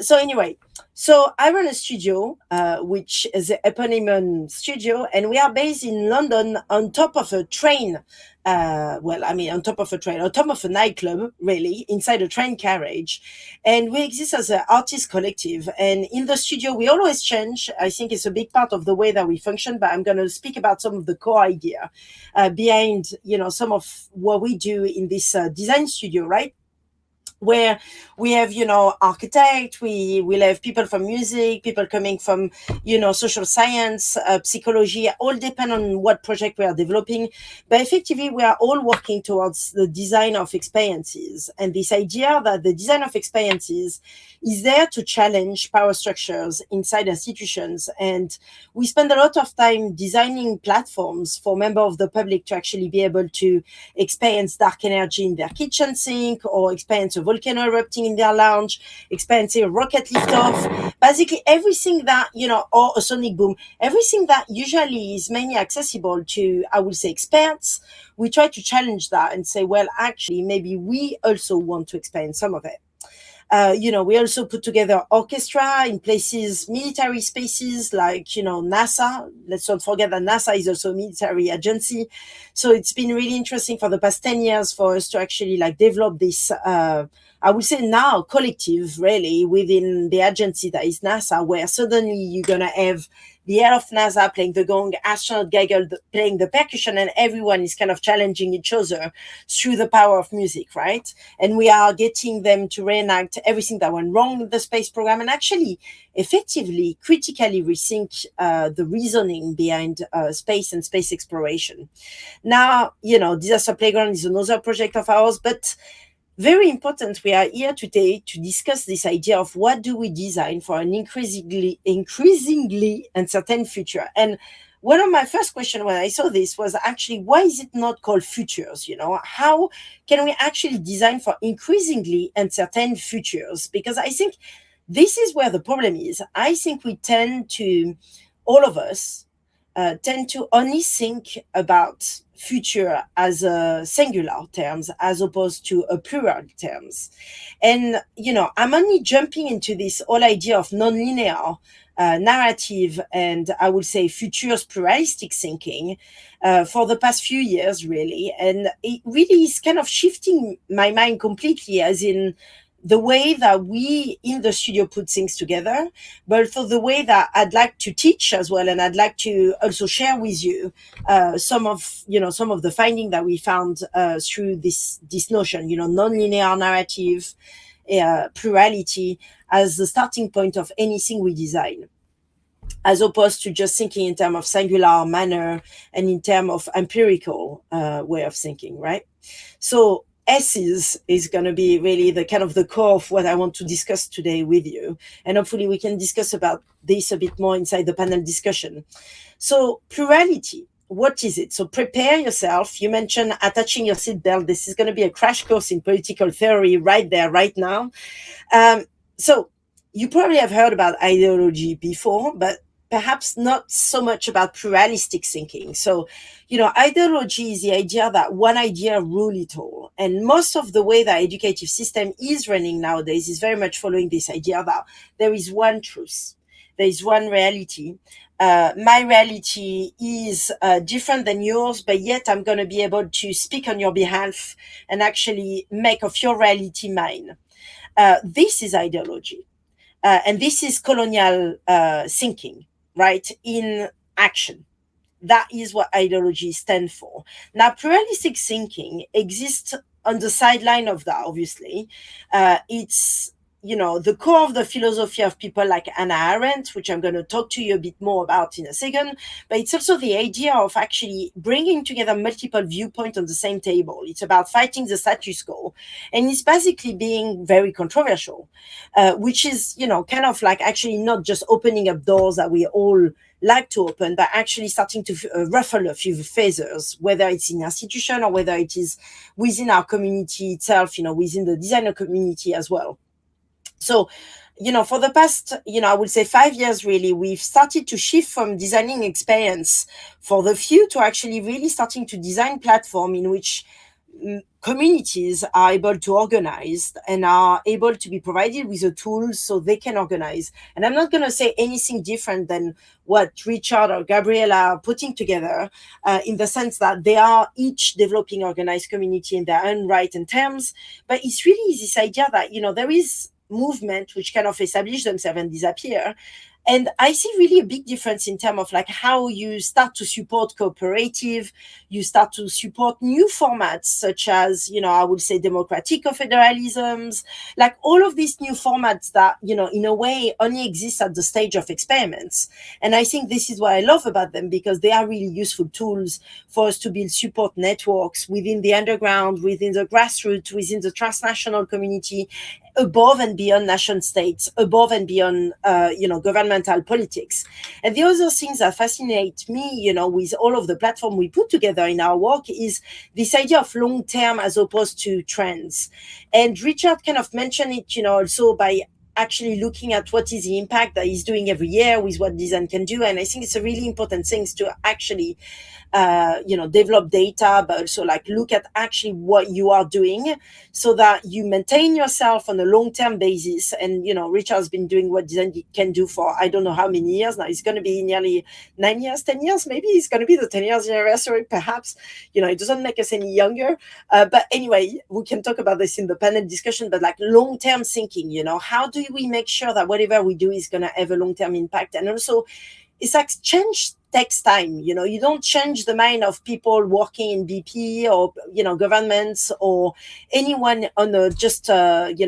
So anyway, so I run a studio, which is the eponymous studio, and we are based in London on top of a train. On top of a nightclub, really, inside a train carriage. And we exist as an artist collective. And in the studio, we always change. I think it's a big part of the way that we function, but I'm going to speak about some of the core idea behind, you know, some of what we do in this design studio, right? Where we have, you know, architect, we will have people from music, people coming from, you know, social science, psychology, all depend on what project we are developing. But effectively, we are all working towards the design of experiences. And this idea that the design of experiences is there to challenge power structures inside institutions. And we spend a lot of time designing platforms for members of the public to actually be able to experience dark energy in their kitchen sink, or experience a volcano erupting in their lounge, experiencing a rocket liftoff, basically everything that, you know, or a sonic boom, everything that usually is mainly accessible to, I would say, experts. We try to challenge that and say, well, actually, maybe we also want to experience some of it. You know, we also put together orchestra in places, military spaces like, you know, NASA. Let's not forget that NASA is also a military agency. So it's been really interesting for the past 10 years for us to actually like develop this, I would say now collective really within the agency that is NASA, where suddenly you're going to have the head of NASA playing the gong, astronaut Gaggle playing the percussion, and everyone is kind of challenging each other through the power of music, right? And we are getting them to reenact everything that went wrong in the space program and actually effectively, critically rethink the reasoning behind space and space exploration. Now, you know, Disaster Playground is another project of ours, but very important, we are here today to discuss this idea of what do we design for an increasingly uncertain future. And one of my first questions when I saw this was actually, why is it not called futures? You know, how can we actually design for increasingly uncertain futures? Because I think this is where the problem is. I think we tend to, all of us, tend to only think about future as a singular terms as opposed to a plural terms. And, you know, I'm only jumping into this whole idea of nonlinear narrative and I would say futures pluralistic thinking for the past few years, really. And it really is kind of shifting my mind completely, as in the way that we in the studio put things together, but also the way that I'd like to teach as well. And I'd like to also share with you some of the finding that we found through this notion, you know, nonlinear narrative, plurality as the starting point of anything we design, as opposed to just thinking in terms of singular manner and in terms of empirical way of thinking, right? So S's is going to be really the kind of the core of what I want to discuss today with you. And hopefully we can discuss about this a bit more inside the panel discussion. So plurality, what is it? So prepare yourself. You mentioned attaching your seatbelt. This is going to be a crash course in political theory right there, right now. So you probably have heard about ideology before, but perhaps not so much about pluralistic thinking. So, ideology is the idea that one idea rule it all. And most of the way the educative system is running nowadays is very much following this idea that there is one truth. There is one reality. My reality is different than yours, but yet I'm going to be able to speak on your behalf and actually make of your reality mine. This is ideology. And this is colonial thinking, right, in action. That is what ideology stands for. Now, pluralistic thinking exists on the sideline of that, obviously. It's, the core of the philosophy of people like Hannah Arendt, which I'm going to talk to you a bit more about in a second, but it's also the idea of actually bringing together multiple viewpoints on the same table. It's about fighting the status quo, and it's basically being very controversial, which is, kind of like actually not just opening up doors that we all like to open, but actually starting to ruffle a few feathers, whether it's in institution or whether it is within our community itself, within the designer community as well. So, for the past, I would say 5 years, really, we've started to shift from designing experience for the few to actually really starting to design platform in which communities are able to organize and are able to be provided with the tools so they can organize. And I'm not going to say anything different than what Richard or Gabriella are putting together, in the sense that they are each developing organized community in their own right and terms. But it's really this idea that, there is movement which kind of establish themselves and disappear. And I see really a big difference in terms of like how you start to support cooperative, you start to support new formats such as, I would say democratic federalisms, like all of these new formats that, in a way only exist at the stage of experiments. And I think this is what I love about them, because they are really useful tools for us to build support networks within the underground, within the grassroots, within the transnational community, above and beyond nation states, above and beyond, governmental politics. And the other things that fascinate me, with all of the platform we put together in our work is this idea of long term as opposed to trends. And Richard kind of mentioned it, also by actually looking at what is the impact that he's doing every year with what design can do. And I think it's a really important thing to actually develop data, but also like look at actually what you are doing so that you maintain yourself on a long-term basis. And, Richard's been doing what design can do for, I don't know how many years now. It's going to be nearly 9 years, 10 years, maybe it's going to be the 10 years anniversary, perhaps, it doesn't make us any younger. But anyway, we can talk about this in the panel discussion, but like long-term thinking, how do we make sure that whatever we do is going to have a long-term impact? And also it's like change takes time. You don't change the mind of people working in BP or, governments or anyone on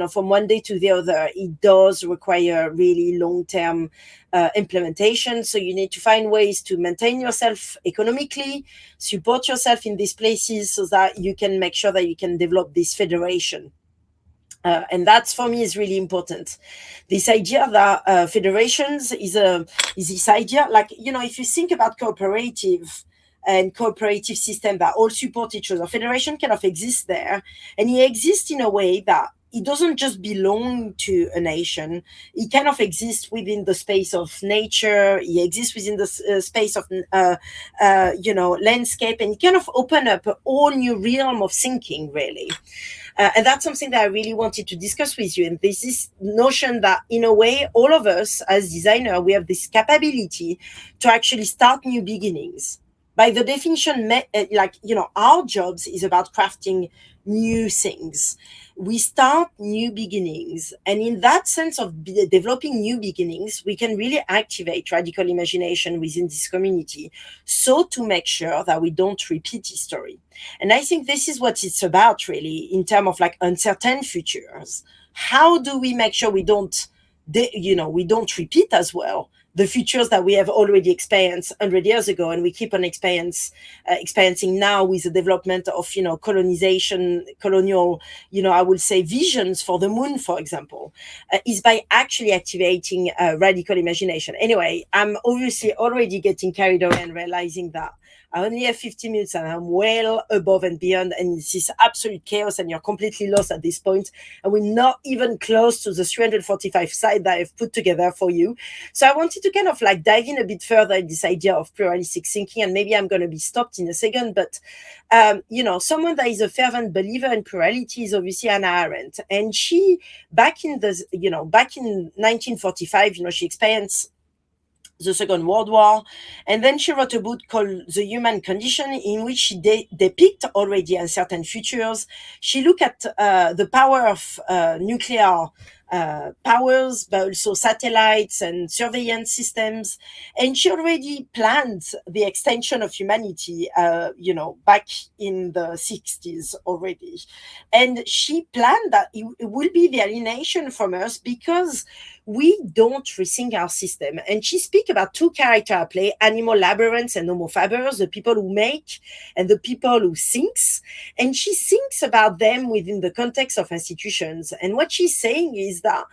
from one day to the other. It does require really long-term implementation. So you need to find ways to maintain yourself economically, support yourself in these places so that you can make sure that you can develop this federation. And that's, for me, is really important. This idea that federations is this idea, like, if you think about cooperative and cooperative system that all support each other, federation kind of exists there, and it exists in a way that it doesn't just belong to a nation. It kind of exists within the space of nature. It exists within the space of, landscape, and it kind of open up a whole new realm of thinking, really. And that's something that I really wanted to discuss with you. And this is notion that, in a way, all of us as designers, we have this capability to actually start new beginnings. By the definition, our jobs is about crafting new things. We start new beginnings. And in that sense of developing new beginnings, we can really activate radical imagination within this community, so to make sure that we don't repeat history. And I think this is what it's about, really, in terms of like uncertain futures. How do we make sure we don't repeat as well the futures that we have already experienced 100 years ago, and we keep on experiencing now with the development of, colonization, colonial, I would say visions for the moon, for example, is by actually activating radical imagination. Anyway, I'm obviously already getting carried away and realizing that I only have 50 minutes and I'm well above and beyond, and this is absolute chaos and you're completely lost at this point, and we're not even close to the 345 slides that I've put together for you. So I wanted to kind of like dive in a bit further in this idea of pluralistic thinking, and maybe I'm going to be stopped in a second, but someone that is a fervent believer in plurality is obviously Hannah Arendt, and she back in 1945, she experienced the Second World War, and then she wrote a book called The Human Condition, in which she depicts already uncertain futures. She looked at the power of nuclear powers, but also satellites and surveillance systems, and she already planned the extension of humanity, back in the 60s already. And she planned that it will be the alienation from us because we don't rethink our system. And she speaks about two characters at play: animal labyrinths and homo fabers, the people who make and the people who thinks. And she thinks about them within the context of institutions. And what she's saying is that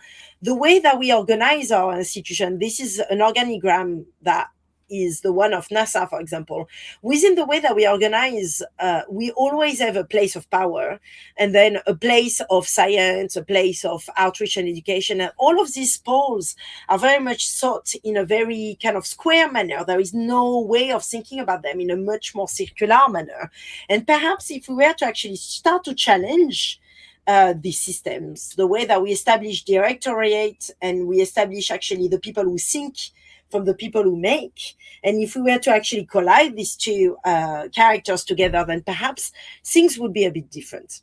the way that we organize our institution, this is an organigram that is the one of NASA, for example. Within the way that we organize, we always have a place of power, and then a place of science, a place of outreach and education. And all of these poles are very much thought in a very kind of square manner. There is no way of thinking about them in a much more circular manner. And perhaps if we were to actually start to challenge these systems, the way that we establish directorate and we establish actually the people who think from the people who make, and if we were to actually collide these two characters together, then perhaps things would be a bit different.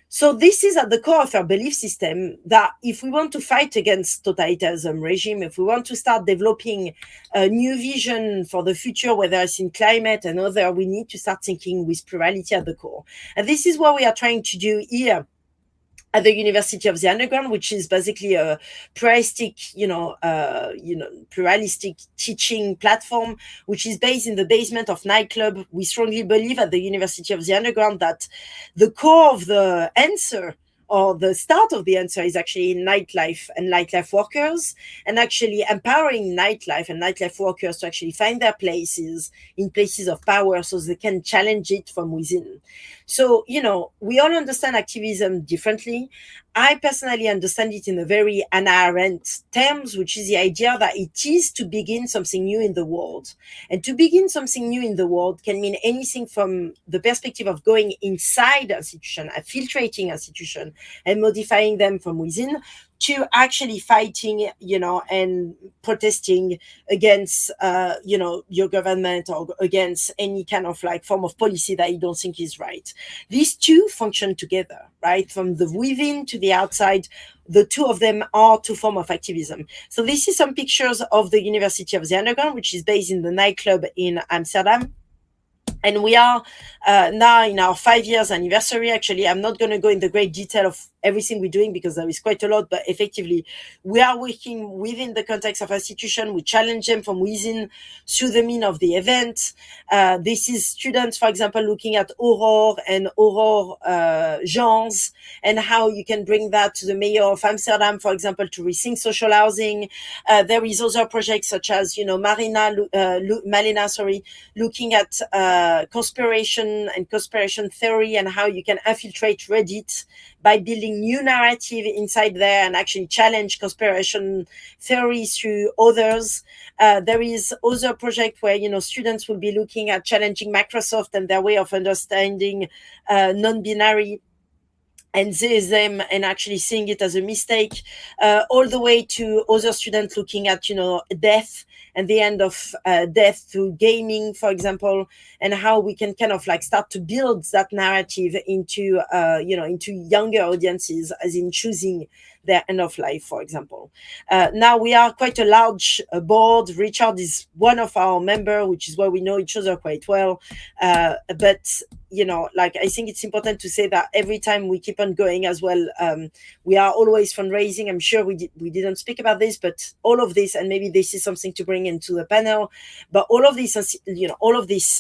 So this is at the core of our belief system, that if we want to fight against totalitarianism regime, if we want to start developing a new vision for the future, whether it's in climate and other, we need to start thinking with plurality at the core. And this is what we are trying to do here at the University of the Underground, which is basically a pluralistic, pluralistic teaching platform, which is based in the basement of nightclub. We strongly believe at the University of the Underground that the core of the answer, or the start of the answer, is actually nightlife and nightlife workers, and actually empowering nightlife and nightlife workers to actually find their places in places of power so they can challenge it from within. So, we all understand activism differently. I personally understand it in a very Hannah Arendt terms, which is the idea that it is to begin something new in the world. And to begin something new in the world can mean anything from the perspective of going inside an institution, filtrating an institution, and modifying them from within, to actually fighting, and protesting against, your government, or against any kind of form of policy that you don't think is right. These two function together, right? From the within to the outside, the two of them are two forms of activism. So this is some pictures of the University of the Underground, which is based in the nightclub in Amsterdam. And we are now in our 5 years anniversary. Actually, I'm not going to go into great detail of everything we're doing because there is quite a lot, but effectively we are working within the context of institution. We challenge them from within through the mean of the event. This is students, for example, looking at Aurore and Aurore genres, and how you can bring that to the mayor of Amsterdam, for example, to rethink social housing. There is other projects such as, Malena, looking at conspiration and conspiration theory, and how you can infiltrate Reddit by building new narrative inside there and actually challenge conspiration theory through others. There is other project where, students will be looking at challenging Microsoft and their way of understanding non-binary, and them, and actually seeing it as a mistake, all the way to other students looking at, death and the end of death through gaming, for example, and how we can kind of start to build that narrative into, into younger audiences, as in choosing their end of life, for example. Now we are quite a large board. Richard is one of our members, which is why we know each other quite well. But like, I think it's important to say that every time we keep on going as well, we are always fundraising. I'm sure we didn't speak about this, but all of this, and maybe this is something to bring into the panel, but all of this,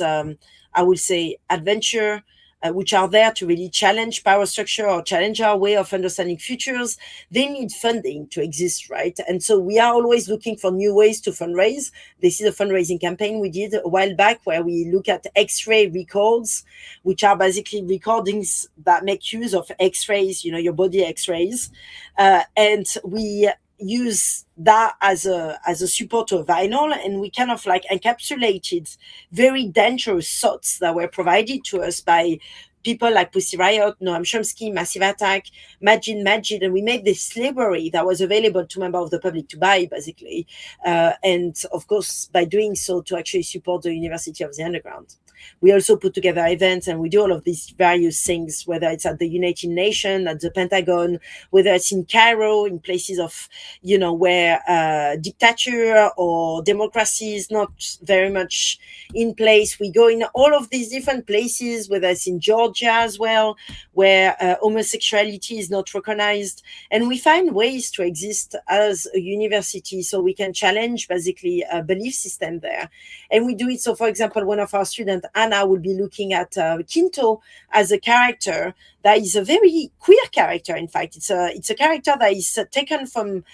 I would say, adventure, which are there to really challenge power structure or challenge our way of understanding futures, they need funding to exist, right? And so we are always looking for new ways to fundraise. This is a fundraising campaign we did a while back where we look at X-ray records, which are basically recordings that make use of X-rays, your body X-rays. And we use that as a support to a vinyl, and we kind of like encapsulated very dangerous thoughts that were provided to us by people like Pussy Riot, Noam Chomsky, Massive Attack, Majid, and we made this library that was available to members of the public to buy, basically, and of course by doing so to actually support the University of the Underground. We also put together events, and we do all of these various things, whether it's at the United Nations, at the Pentagon, whether it's in Cairo, in places of, where dictature or democracy is not very much in place. We go in all of these different places, whether it's in Georgia as well, where homosexuality is not recognized. And we find ways to exist as a university so we can challenge basically a belief system there. And we do it. So, for example, one of our students, Anna, will be looking at Quinto as a character that is a very queer character. In fact, it's a character that is taken from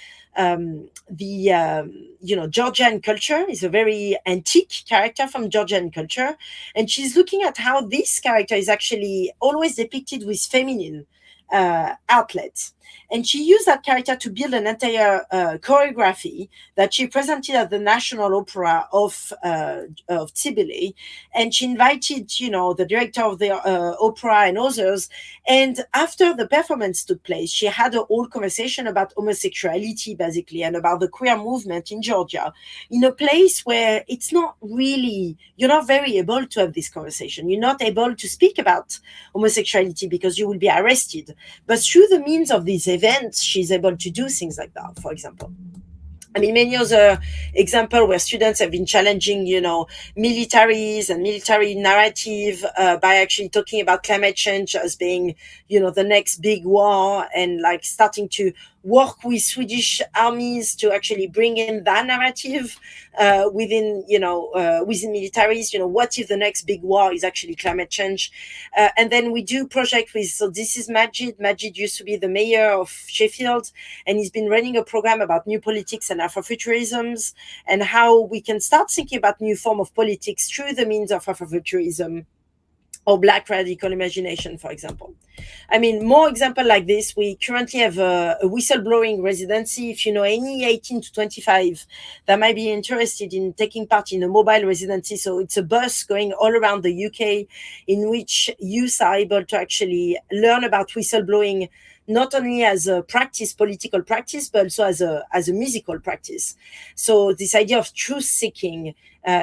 Georgian culture. Is a very antique character from Georgian culture, and she's looking at how this character is actually always depicted with feminine outlets. And she used that character to build an entire choreography that she presented at the National Opera of Tbilisi. And she invited, the director of the opera and others. And after the performance took place, she had a whole conversation about homosexuality, basically, and about the queer movement in Georgia, in a place where it's not really, you're not very able to have this conversation. You're not able to speak about homosexuality because you will be arrested. But through the means of these events, she's able to do things like that, for example. I mean, many other examples where students have been challenging, militaries and military narrative by actually talking about climate change as being, the next big war, and like starting to work with Swedish armies to actually bring in that narrative within militaries. What if the next big war is actually climate change? And then we do project with, so this is Majid. Majid used to be the mayor of Sheffield, and he's been running a program about new politics and Afrofuturisms, and how we can start thinking about new form of politics through the means of Afrofuturism or Black radical imagination, for example. I mean, more example like this, we currently have a whistleblowing residency. If you know any 18 to 25 that might be interested in taking part in a mobile residency, so it's a bus going all around the UK in which youth are able to actually learn about whistleblowing, not only as a practice, political practice, but also as a musical practice. So this idea of truth seeking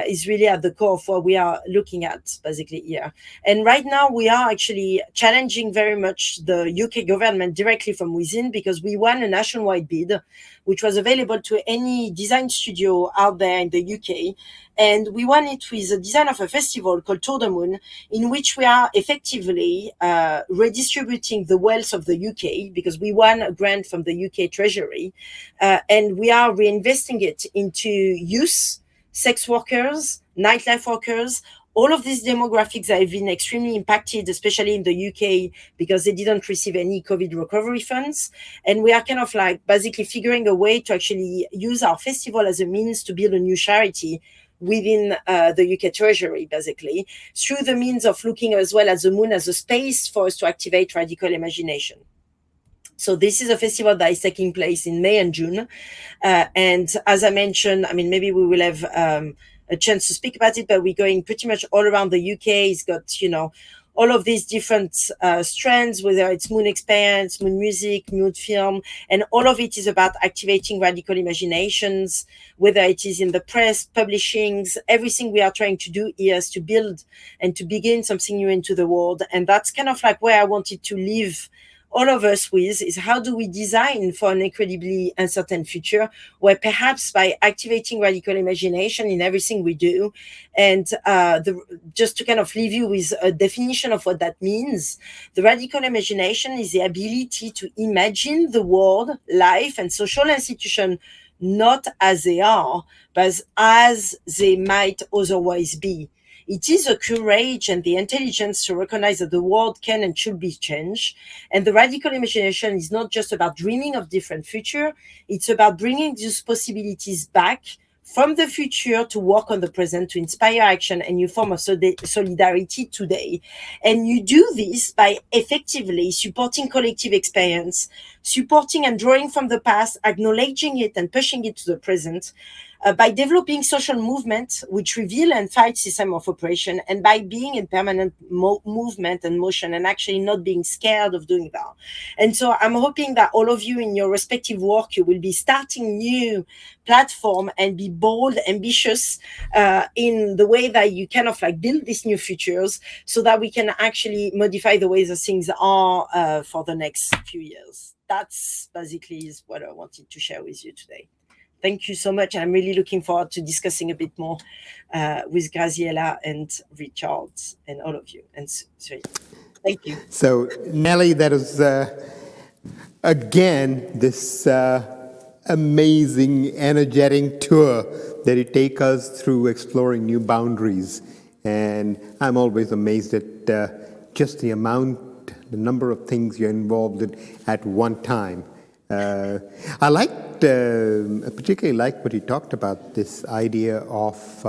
is really at the core of what we are looking at basically here. And right now we are actually challenging very much the UK government directly from within, because we won a nationwide bid, which was available to any design studio out there in the UK. And we won it with the design of a festival called Tour de Moon, in which we are effectively redistributing the wealth of the UK, because we won a grant from the UK Treasury, and we are reinvesting it into youth, sex workers, nightlife workers, all of these demographics that have been extremely impacted, especially in the UK, because they didn't receive any COVID recovery funds. And we are kind of like basically figuring a way to actually use our festival as a means to build a new charity within the UK Treasury, basically, through the means of looking as well at the moon as a space for us to activate radical imagination. So this is a festival that is taking place in May and June. And as I mentioned, I mean, maybe we will have a chance to speak about it, but we're going pretty much all around the UK. It's got, all of these different strands, whether it's moon experience, moon music, moon film, and all of it is about activating radical imaginations, whether it is in the press, publishings, everything we are trying to do here is to build and to begin something new into the world. And that's kind of like where I wanted to leave all of us with is how do we design for an incredibly uncertain future, where perhaps by activating radical imagination in everything we do, and just to kind of leave you with a definition of what that means, the radical imagination is the ability to imagine the world, life, and social institution not as they are, but as they might otherwise be. It is the courage and the intelligence to recognize that the world can and should be changed. And the radical imagination is not just about dreaming of different future. It's about bringing these possibilities back from the future to work on the present, to inspire action and new form of solidarity today. And you do this by effectively supporting collective experience, supporting and drawing from the past, acknowledging it and pushing it to the present, by developing social movements which reveal and fight system of oppression, and by being in permanent movement and motion, and actually not being scared of doing that. And so I'm hoping that all of you in your respective work, you will be starting new platform and be bold, ambitious in the way that you kind of like build these new futures, so that we can actually modify the ways that things are for the next few years. That's basically is what I wanted to share with you today. Thank you so much. I'm really looking forward to discussing a bit more with Graziella and Richard and all of you. And sorry, thank you. So, Nelly, that is, again, this amazing, energetic tour that you take us through exploring new boundaries. And I'm always amazed at just the number of things you're involved in at one time. I particularly liked what you talked about, this idea of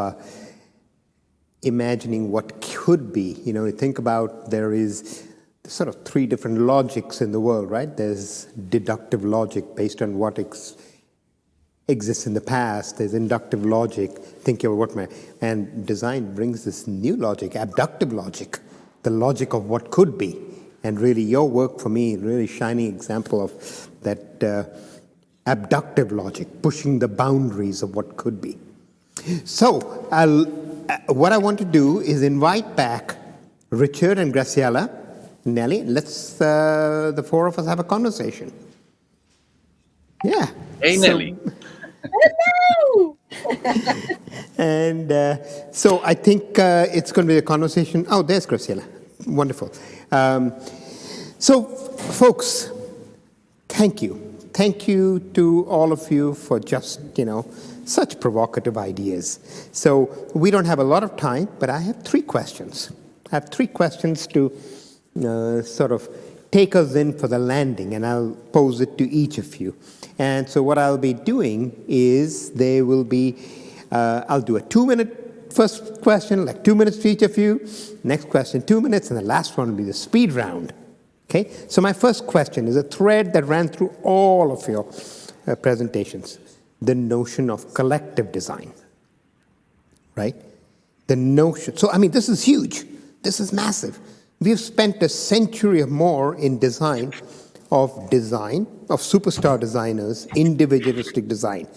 imagining what could be. You know, you think about there is sort of three different logics in the world, right? There's deductive logic based on what exists in the past. There's inductive logic, thinking of what and design brings this new logic, abductive logic, the logic of what could be. And really, your work for me, really shining example of that abductive logic, pushing the boundaries of what could be. So, what I want to do is invite back Richard and Graziella, Nelly. Let's the four of us have a conversation. Yeah. Hey, Nelly. Hello. And so I think it's going to be a conversation. Oh, there's Graziella. Wonderful. So, folks, thank you. Thank you to all of you for just, such provocative ideas. So we don't have a lot of time, but I have three questions. I have three questions to sort of take us in for the landing, and I'll pose it to each of you. And so what I'll be doing is I'll do a 2-minute first question, like 2 minutes to each of you. Next question, 2 minutes, and the last one will be the speed round. Okay, so my first question is a thread that ran through all of your presentations, the notion of collective design, right? The notion, so I mean, this is huge, this is massive. We've spent a century or more in design, of superstar designers, individualistic design.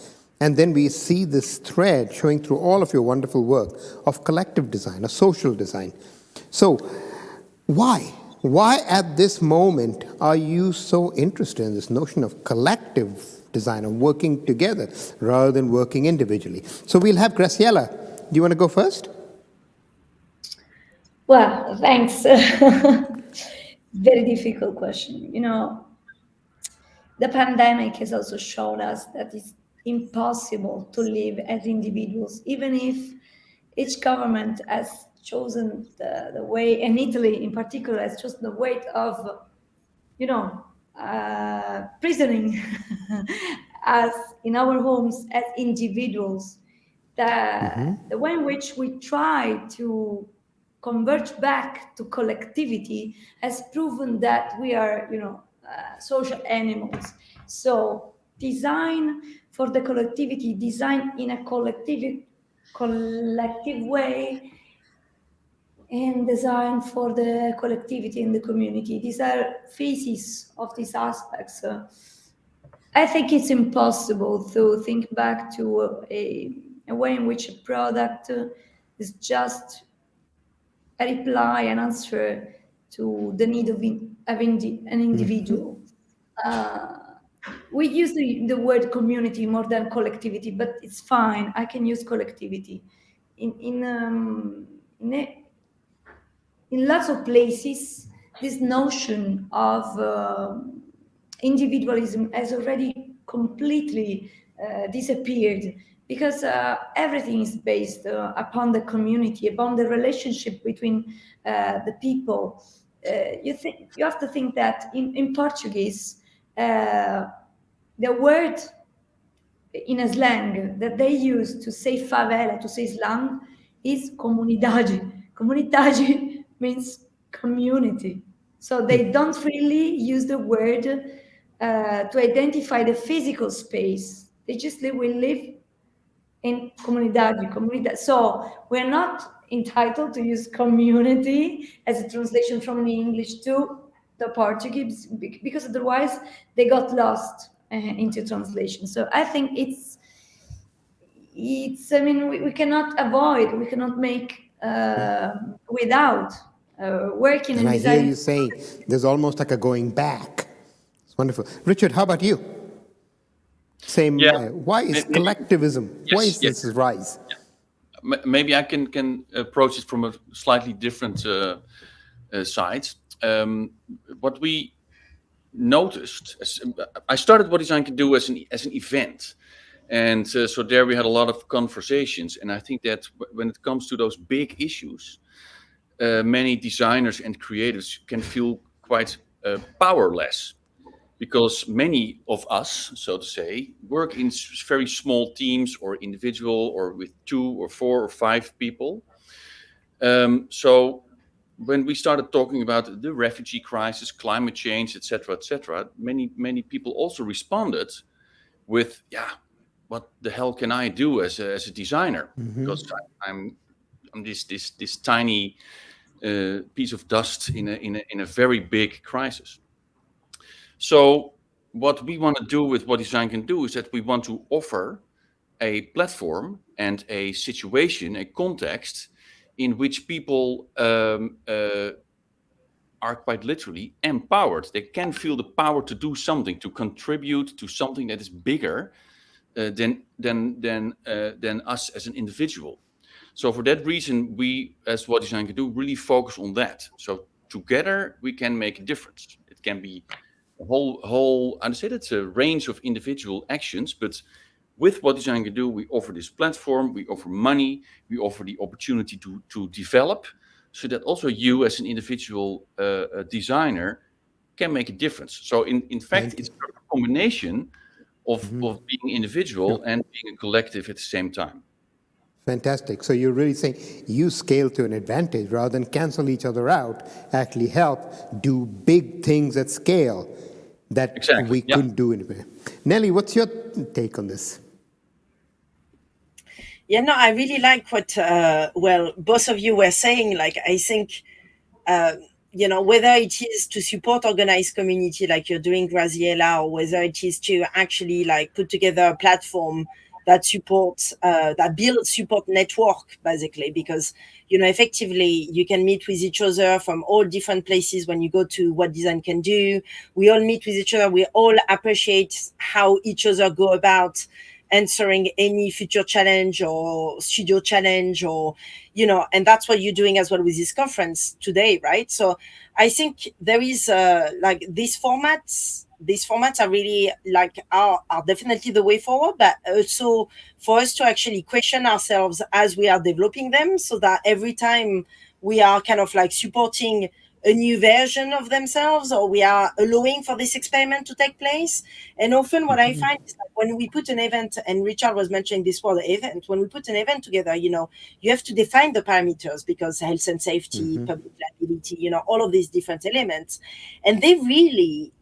And then we see this thread showing through all of your wonderful work of collective design, of social design. So why? Why at this moment are you so interested in this notion of collective design, of working together rather than working individually? So we'll have Graziella. Do you want to go first? Well, thanks. Very difficult question. The pandemic has also shown us that it's impossible to live as individuals, even if each government has chosen the way, and Italy in particular has chosen the way of, prisoning us in our homes as individuals. The way in which we try to converge back to collectivity has proven that we are, social animals. So design for the collectivity, design in a collective way, and design for the collectivity in the community. These are phases of these aspects. I think it's impossible to think back to a way in which a product is just a reply, an answer to the need of having an individual. We use the word community more than collectivity, but it's fine. I can use collectivity. In lots of places, this notion of individualism has already completely disappeared, because everything is based upon the community, upon the relationship between the people. You have to think that in Portuguese, the word in a slang that they use to say favela, to say slum, is comunidade. Comunidade means community. So they don't really use the word to identify the physical space. They just live, we live in comunidade. So we're not entitled to use community as a translation from the English to the Portuguese, because otherwise they got lost into translation. So I think it's I mean, we cannot avoid, we cannot make without working And in I design. hear you saying there's almost like a going back. It's wonderful. Richard, how about you? Same. Yeah. Why is collectivism? Yes, Why is yes. this rise? Maybe I can approach it from a slightly different side. What we noticed, I started What Design Can Do as an event, and so there we had a lot of conversations. And I think that when it comes to those big issues, many designers and creatives can feel quite powerless, because many of us, so to say, work in very small teams or individual or with 2 or 4 or 5 people. So when we started talking about the refugee crisis, climate change, etc., many people also responded with, "Yeah, what the hell can I do as a designer? Because I'm this tiny piece of dust in a very big crisis." So what we want to do with What Design Can Do is that we want to offer a platform and a situation, a context in which people are quite literally empowered. They can feel the power to do something, to contribute to something that is bigger than us as an individual. So for that reason, we, as What Design Can Do, really focus on that. So together we can make a difference. It can be a whole I'd say that's a range of individual actions, but with What Design Can Do, we offer this platform, we offer money, we offer the opportunity to develop, so that also you as an individual designer can make a difference. So in fact, it's a combination of being individual and being a collective at the same time. Fantastic. So you're really saying use scale to an advantage rather than cancel each other out, actually help do big things at scale that we couldn't do anyway. Nelly, what's your take on this? Yeah, no, I really like what, both of you were saying. Like, I think, whether it is to support organized community like you're doing, Graziella, or whether it is to actually like put together a platform that supports, that builds support network, basically, because, effectively you can meet with each other from all different places when you go to What Design Can Do. We all meet with each other. We all appreciate how each other go about answering any future challenge or studio challenge, or, and that's what you're doing as well with this conference today, right? So I think there is like these formats are really like are definitely the way forward, but also for us to actually question ourselves as we are developing them, so that every time we are kind of like supporting a new version of themselves, or we are allowing for this experiment to take place. And often what I find is that when we put an event, and Richard was mentioning this for the event, when we put an event together, you have to define the parameters, because health and safety, public liability, all of these different elements. And they really,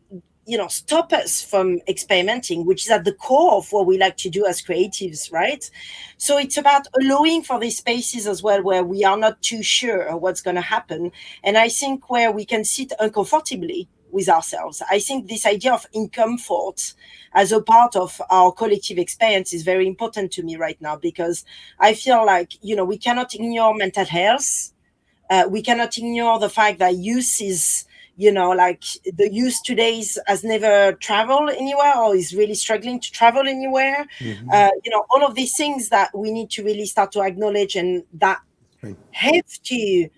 stop us from experimenting, which is at the core of what we like to do as creatives, right? So it's about allowing for these spaces as well, where we are not too sure what's going to happen. And I think where we can sit uncomfortably with ourselves. I think this idea of incomfort as a part of our collective experience is very important to me right now, because I feel like, we cannot ignore mental health We cannot ignore the fact that youth is, like the youth today has never traveled anywhere or is really struggling to travel anywhere. All of these things that we need to really start to acknowledge, and that have to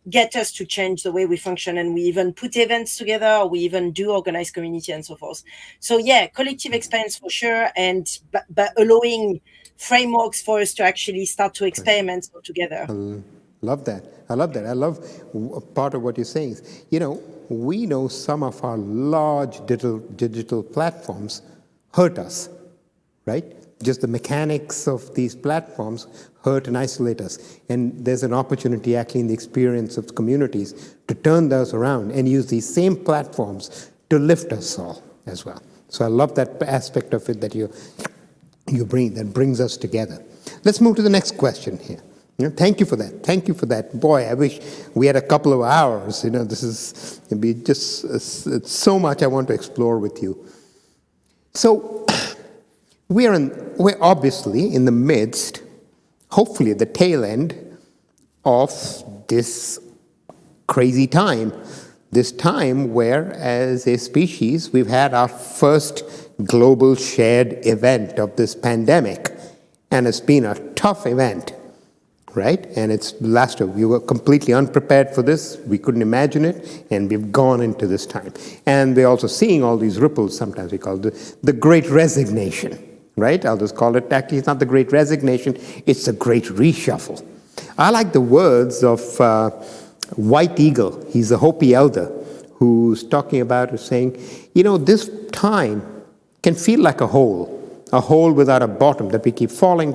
get us to change the way we function. And we even put events together, or we even do organize community and so forth. So yeah, collective experience for sure, and but allowing frameworks for us to actually start to experiment together. Love that. I love that. I love part of what you're saying. We know some of our large digital platforms hurt us, right? Just the mechanics of these platforms hurt and isolate us. And there's an opportunity actually in the experience of communities to turn those around and use these same platforms to lift us all as well. So I love that aspect of it that you bring, that brings us together. Let's move to the next question here. Thank you for that. Thank you for that. Boy, I wish we had a couple of hours. This is it'd be just it's so much I want to explore with you. So we're obviously in the midst, hopefully at the tail end of this crazy time. This time where, as a species, we've had our first global shared event of this pandemic, and it's been a tough event. Right? And it's last year. We were completely unprepared for this. We couldn't imagine it, and we've gone into this time. And we're also seeing all these ripples, sometimes we call it the Great Resignation, right? I'll just call it, actually, it's not the Great Resignation, it's the Great Reshuffle. I like the words of White Eagle. He's a Hopi elder who's talking about, is saying, this time can feel like a hole without a bottom, that we keep falling.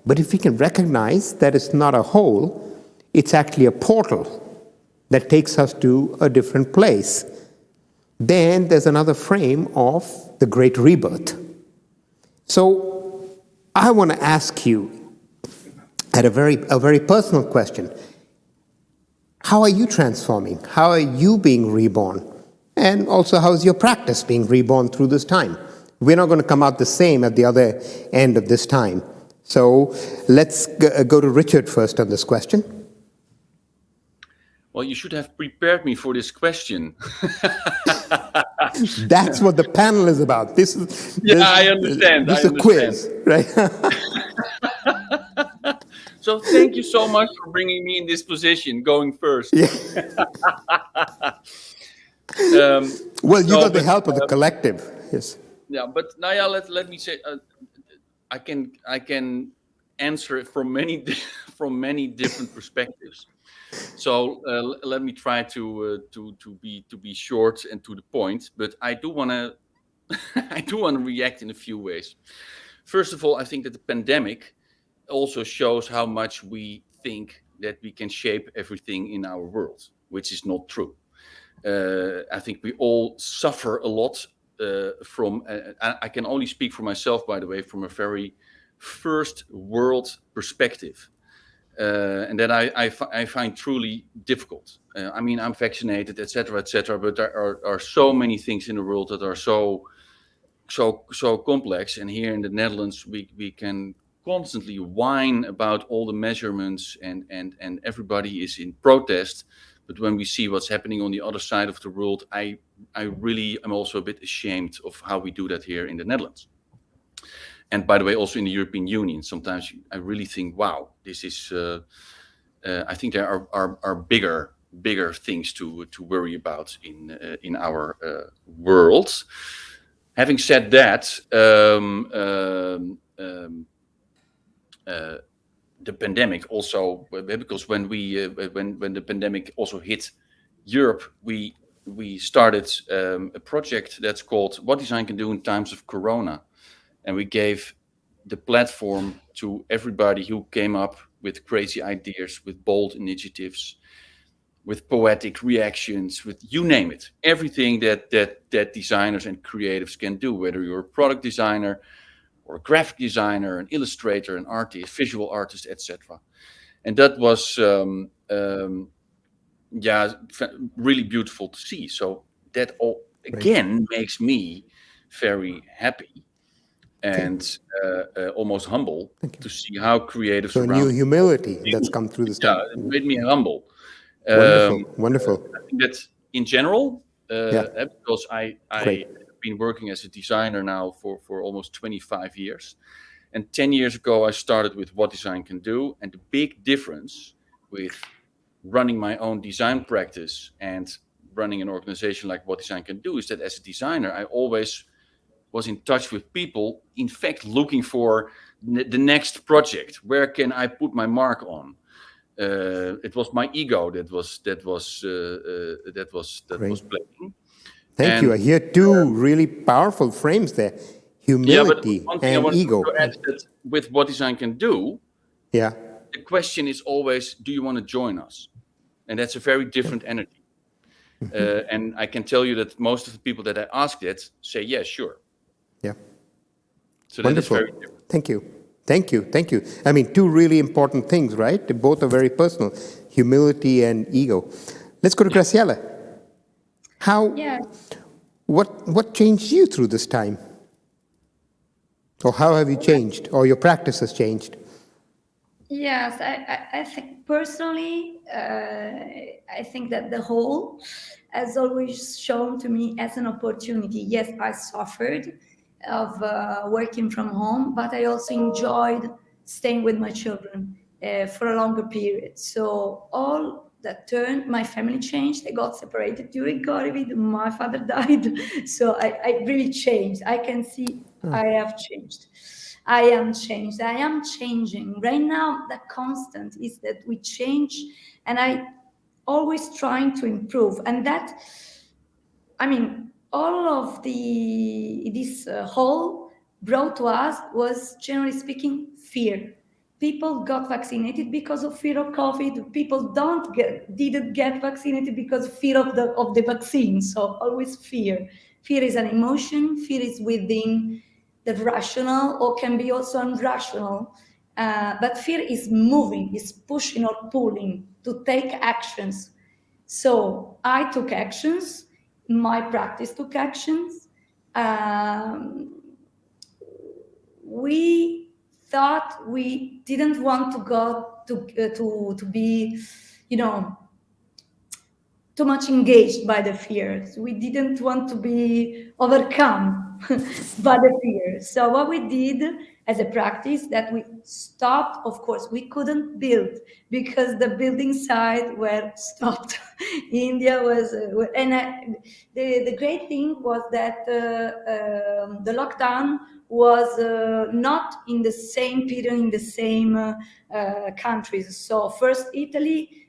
But if we can recognize that it's not a hole, it's actually a portal that takes us to a different place, then there's another frame of the great rebirth. So I want to ask you a very personal question. How are you transforming? How are you being reborn? And also, how is your practice being reborn through this time? We're not going to come out the same at the other end of this time. So let's go to Richard first on this question. Well, you should have prepared me for this question. That's what the panel is about. I understand. This is a quiz, right? So thank you so much for bringing me in this position, going first. Yeah. Well, you got the help of the collective. Yes. Yeah, but Naya, let me say, I can answer it from many different perspectives. So let me try to be short and to the point. But I do want to react in a few ways. First of all, I think that the pandemic also shows how much we think that we can shape everything in our world, which is not true. I think we all suffer a lot from. I can only speak for myself, by the way, from a very first world perspective. And that I find truly difficult. I mean, I'm vaccinated, etc., but there are so many things in the world that are so complex. And here in the Netherlands, we can constantly whine about all the measurements and everybody is in protest. But when we see what's happening on the other side of the world, I really am also a bit ashamed of how we do that here in the Netherlands. And by the way, also in the European Union, sometimes I really think, wow, this is. I think there are bigger things to worry about in our world. Having said that, the pandemic also, because when the pandemic also hit Europe, we started a project that's called What Design Can Do in Times of Corona. And we gave the platform to everybody who came up with crazy ideas, with bold initiatives, with poetic reactions, with you name it. Everything that designers and creatives can do, whether you're a product designer or a graphic designer, an illustrator, an artist, visual artist, etc. And that was, really beautiful to see. So that all, again, makes me very happy. and almost humble to see how creatives So around. new humility that's come through this time. It made me humble. Wonderful. I think that in general, Yeah. because I Great. have been working as a designer now for almost 25 years. And 10 years ago, I started with What Design Can Do. And the big difference with running my own design practice and running an organization like What Design Can Do is that as a designer, I always was in touch with people, in fact, looking for the next project. Where can I put my mark on? It was my ego that was playing. Thank you. I hear two really powerful frames there: humility one thing I and want ego. to add that with What Design Can Do, Yeah. the question is always, do you want to join us? And that's a very different energy. And I can tell you that most of the people that I asked it say, yeah, sure. Yeah. So Wonderful. that is very different. Thank you. Thank you. Thank you. I mean, two really important things, right? They both are very personal: humility and ego. Let's go to Graziella. What changed you through this time? Or how have you changed? Or your practice has changed? Yes, I think personally, I think that the whole has always shown to me as an opportunity. Yes, I suffered of working from home, but I also enjoyed staying with my children for a longer period. So all that turned, my family changed. I got separated during COVID. My father died. So I really changed. I can see I have changed. I am changed. I am changing. Right now, the constant is that we change, and I always trying to improve. And that, I mean, all of this whole brought to us was, generally speaking, fear. People got vaccinated because of fear of COVID. People didn't get vaccinated because of fear of the vaccine. So always fear. Fear is an emotion. Fear is within the rational, or can be also irrational. But fear is moving, is pushing or pulling to take actions. So I took actions. My practice took actions. We thought we didn't want to go to be, too much engaged by the fears. We didn't want to be overcome by the fears. So what we did as a practice, that we stopped. Of course, we couldn't build because the building site were stopped. India was, the great thing was that the lockdown was not in the same period in the same countries. So first Italy.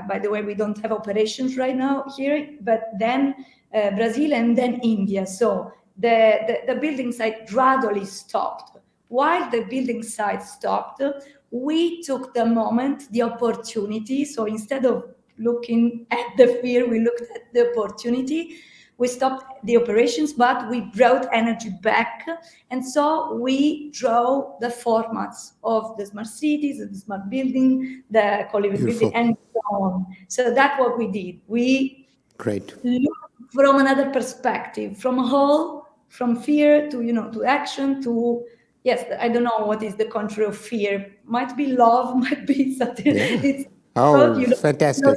By the way, we don't have operations right now here, but then Brazil and then India. So the building site gradually stopped. While the building site stopped, we took the moment, the opportunity. So instead of looking at the fear, we looked at the opportunity. We stopped the operations, but we brought energy back. And so we draw the formats of the smart cities, the smart building, the co-living building, and so on. So that's what we did. We looked from another perspective, from a whole, from fear to, to action, to, yes, I don't know what is the contrary of fear. Might be love, might be something. Yeah. It's fantastic.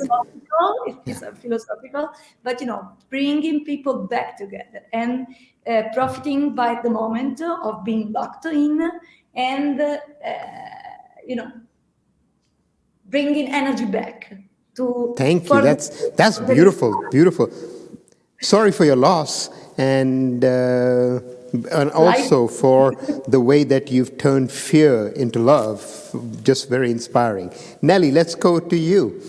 It's philosophical, but bringing people back together and profiting by the moment of being locked in, and bringing energy back to. Thank you. That's beautiful. Sorry for your loss, and also for the way that you've turned fear into love. Just very inspiring. Nelly, let's go to you.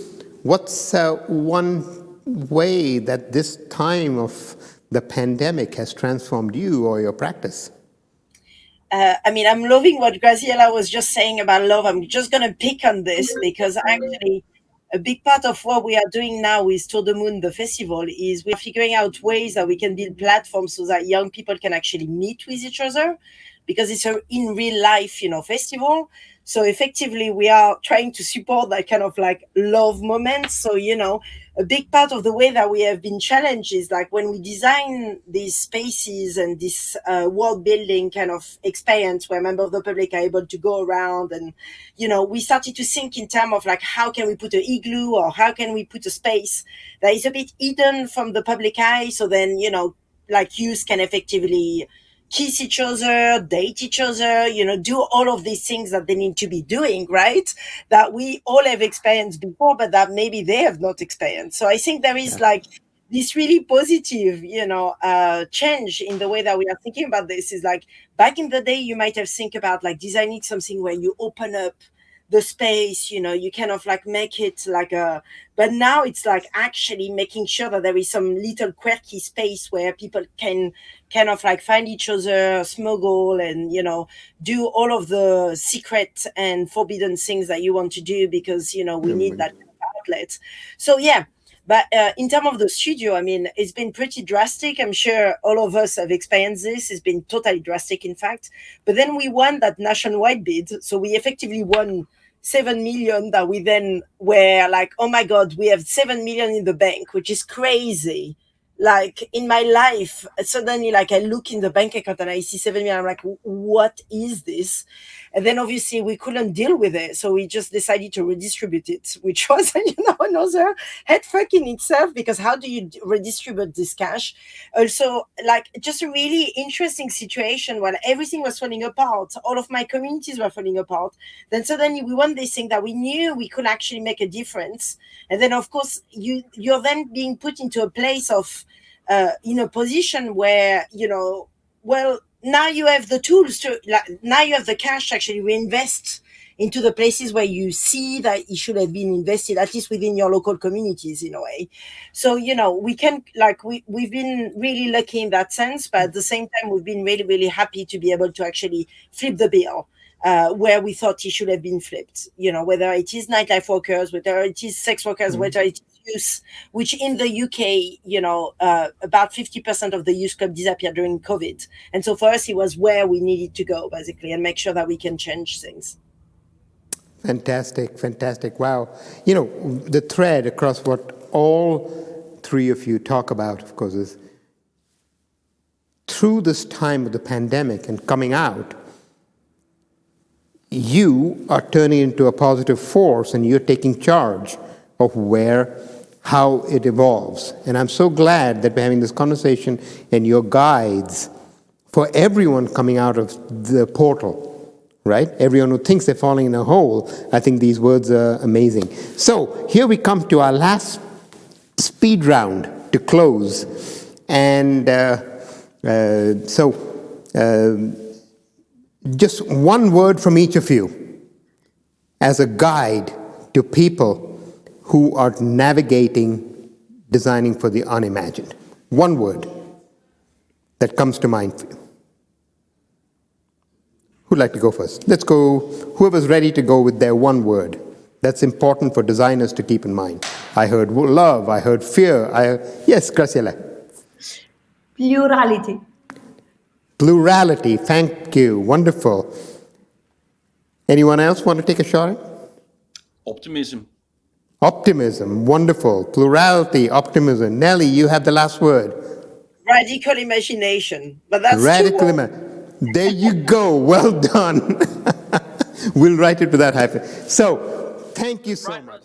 What's one way that this time of the pandemic has transformed you or your practice? I'm loving what Graziella was just saying about love. I'm just going to pick on this because actually a big part of what we are doing now with Tour de Moon, the festival, is we're figuring out ways that we can build platforms so that young people can actually meet with each other, because it's a in real life, festival. So effectively, we are trying to support that kind of like love moment. So, you know, a big part of the way that we have been challenged is like when we design these spaces and this world building kind of experience where members of the public are able to go around, and, you know, we started to think in terms of like, how can we put an igloo, or how can we put a space that is a bit hidden from the public eye? So then, you know, like youth can effectively kiss each other, date each other, you know, do all of these things that they need to be doing, right? That we all have experienced before, but that maybe they have not experienced. So I think there is like this really positive, you know, change in the way that we are thinking about this. Is like back in the day, you might have think about like designing something where you open up the space, you know, you kind of like make it like a, but now it's like actually making sure that there is some little quirky space where people can kind of like find each other, smuggle, and, you know, do all of the secret and forbidden things that you want to do, because, you know, we need that kind of outlet. So yeah. But in terms of the studio, I mean, it's been pretty drastic. I'm sure all of us have experienced this. It's been totally drastic, in fact. But then we won that nationwide bid. So we effectively won 7 million that we then were like, oh my God, we have 7 million in the bank, which is crazy. Like in my life, suddenly like I look in the bank account and I see 7 million. I'm like, what is this? And then obviously we couldn't deal with it. So we just decided to redistribute it, which was, you know, another head fuck in itself, because how do you redistribute this cash? Also, like just a really interesting situation while everything was falling apart. All of my communities were falling apart. Then suddenly we won this thing that we knew we could actually make a difference. And then of course you're then being put into a place of, in a position where, you know, well, now you have the tools to, like, now you have the cash to actually reinvest into the places where you see that it should have been invested, at least within your local communities in a way. So, you know, we can, like, we've been really lucky in that sense, but at the same time, we've been really, really happy to be able to actually flip the bill. Where we thought it should have been flipped, you know, whether it is nightlife workers, whether it is sex workers, whether it is youth, which in the UK, you know, about 50% of the youth club disappeared during COVID. And so for us, it was where we needed to go, basically, and make sure that we can change things. Fantastic, fantastic. Wow. You know, the thread across what all three of you talk about, of course, is through this time of the pandemic and coming out, you are turning into a positive force and you're taking charge of how it evolves. And I'm so glad that we're having this conversation and your guides for everyone coming out of the portal, right? Everyone who thinks they're falling in a hole, I think these words are amazing. So here we come to our last speed round to close. And just one word from each of you as a guide to people who are navigating designing for the unimagined. One word that comes to mind for you. Who'd like to go first? Let's go, whoever's ready to go with their one word. That's important for designers to keep in mind. I heard love, I heard fear, yes, Graziella. Plurality. Plurality, thank you, wonderful. Anyone else want to take a shot at? Optimism. Optimism, wonderful. Plurality, optimism. Nelly, you have the last word. Radical imagination, but that's radical imagination. There you go, well done. We'll write it with that hyphen. So, thank you so much.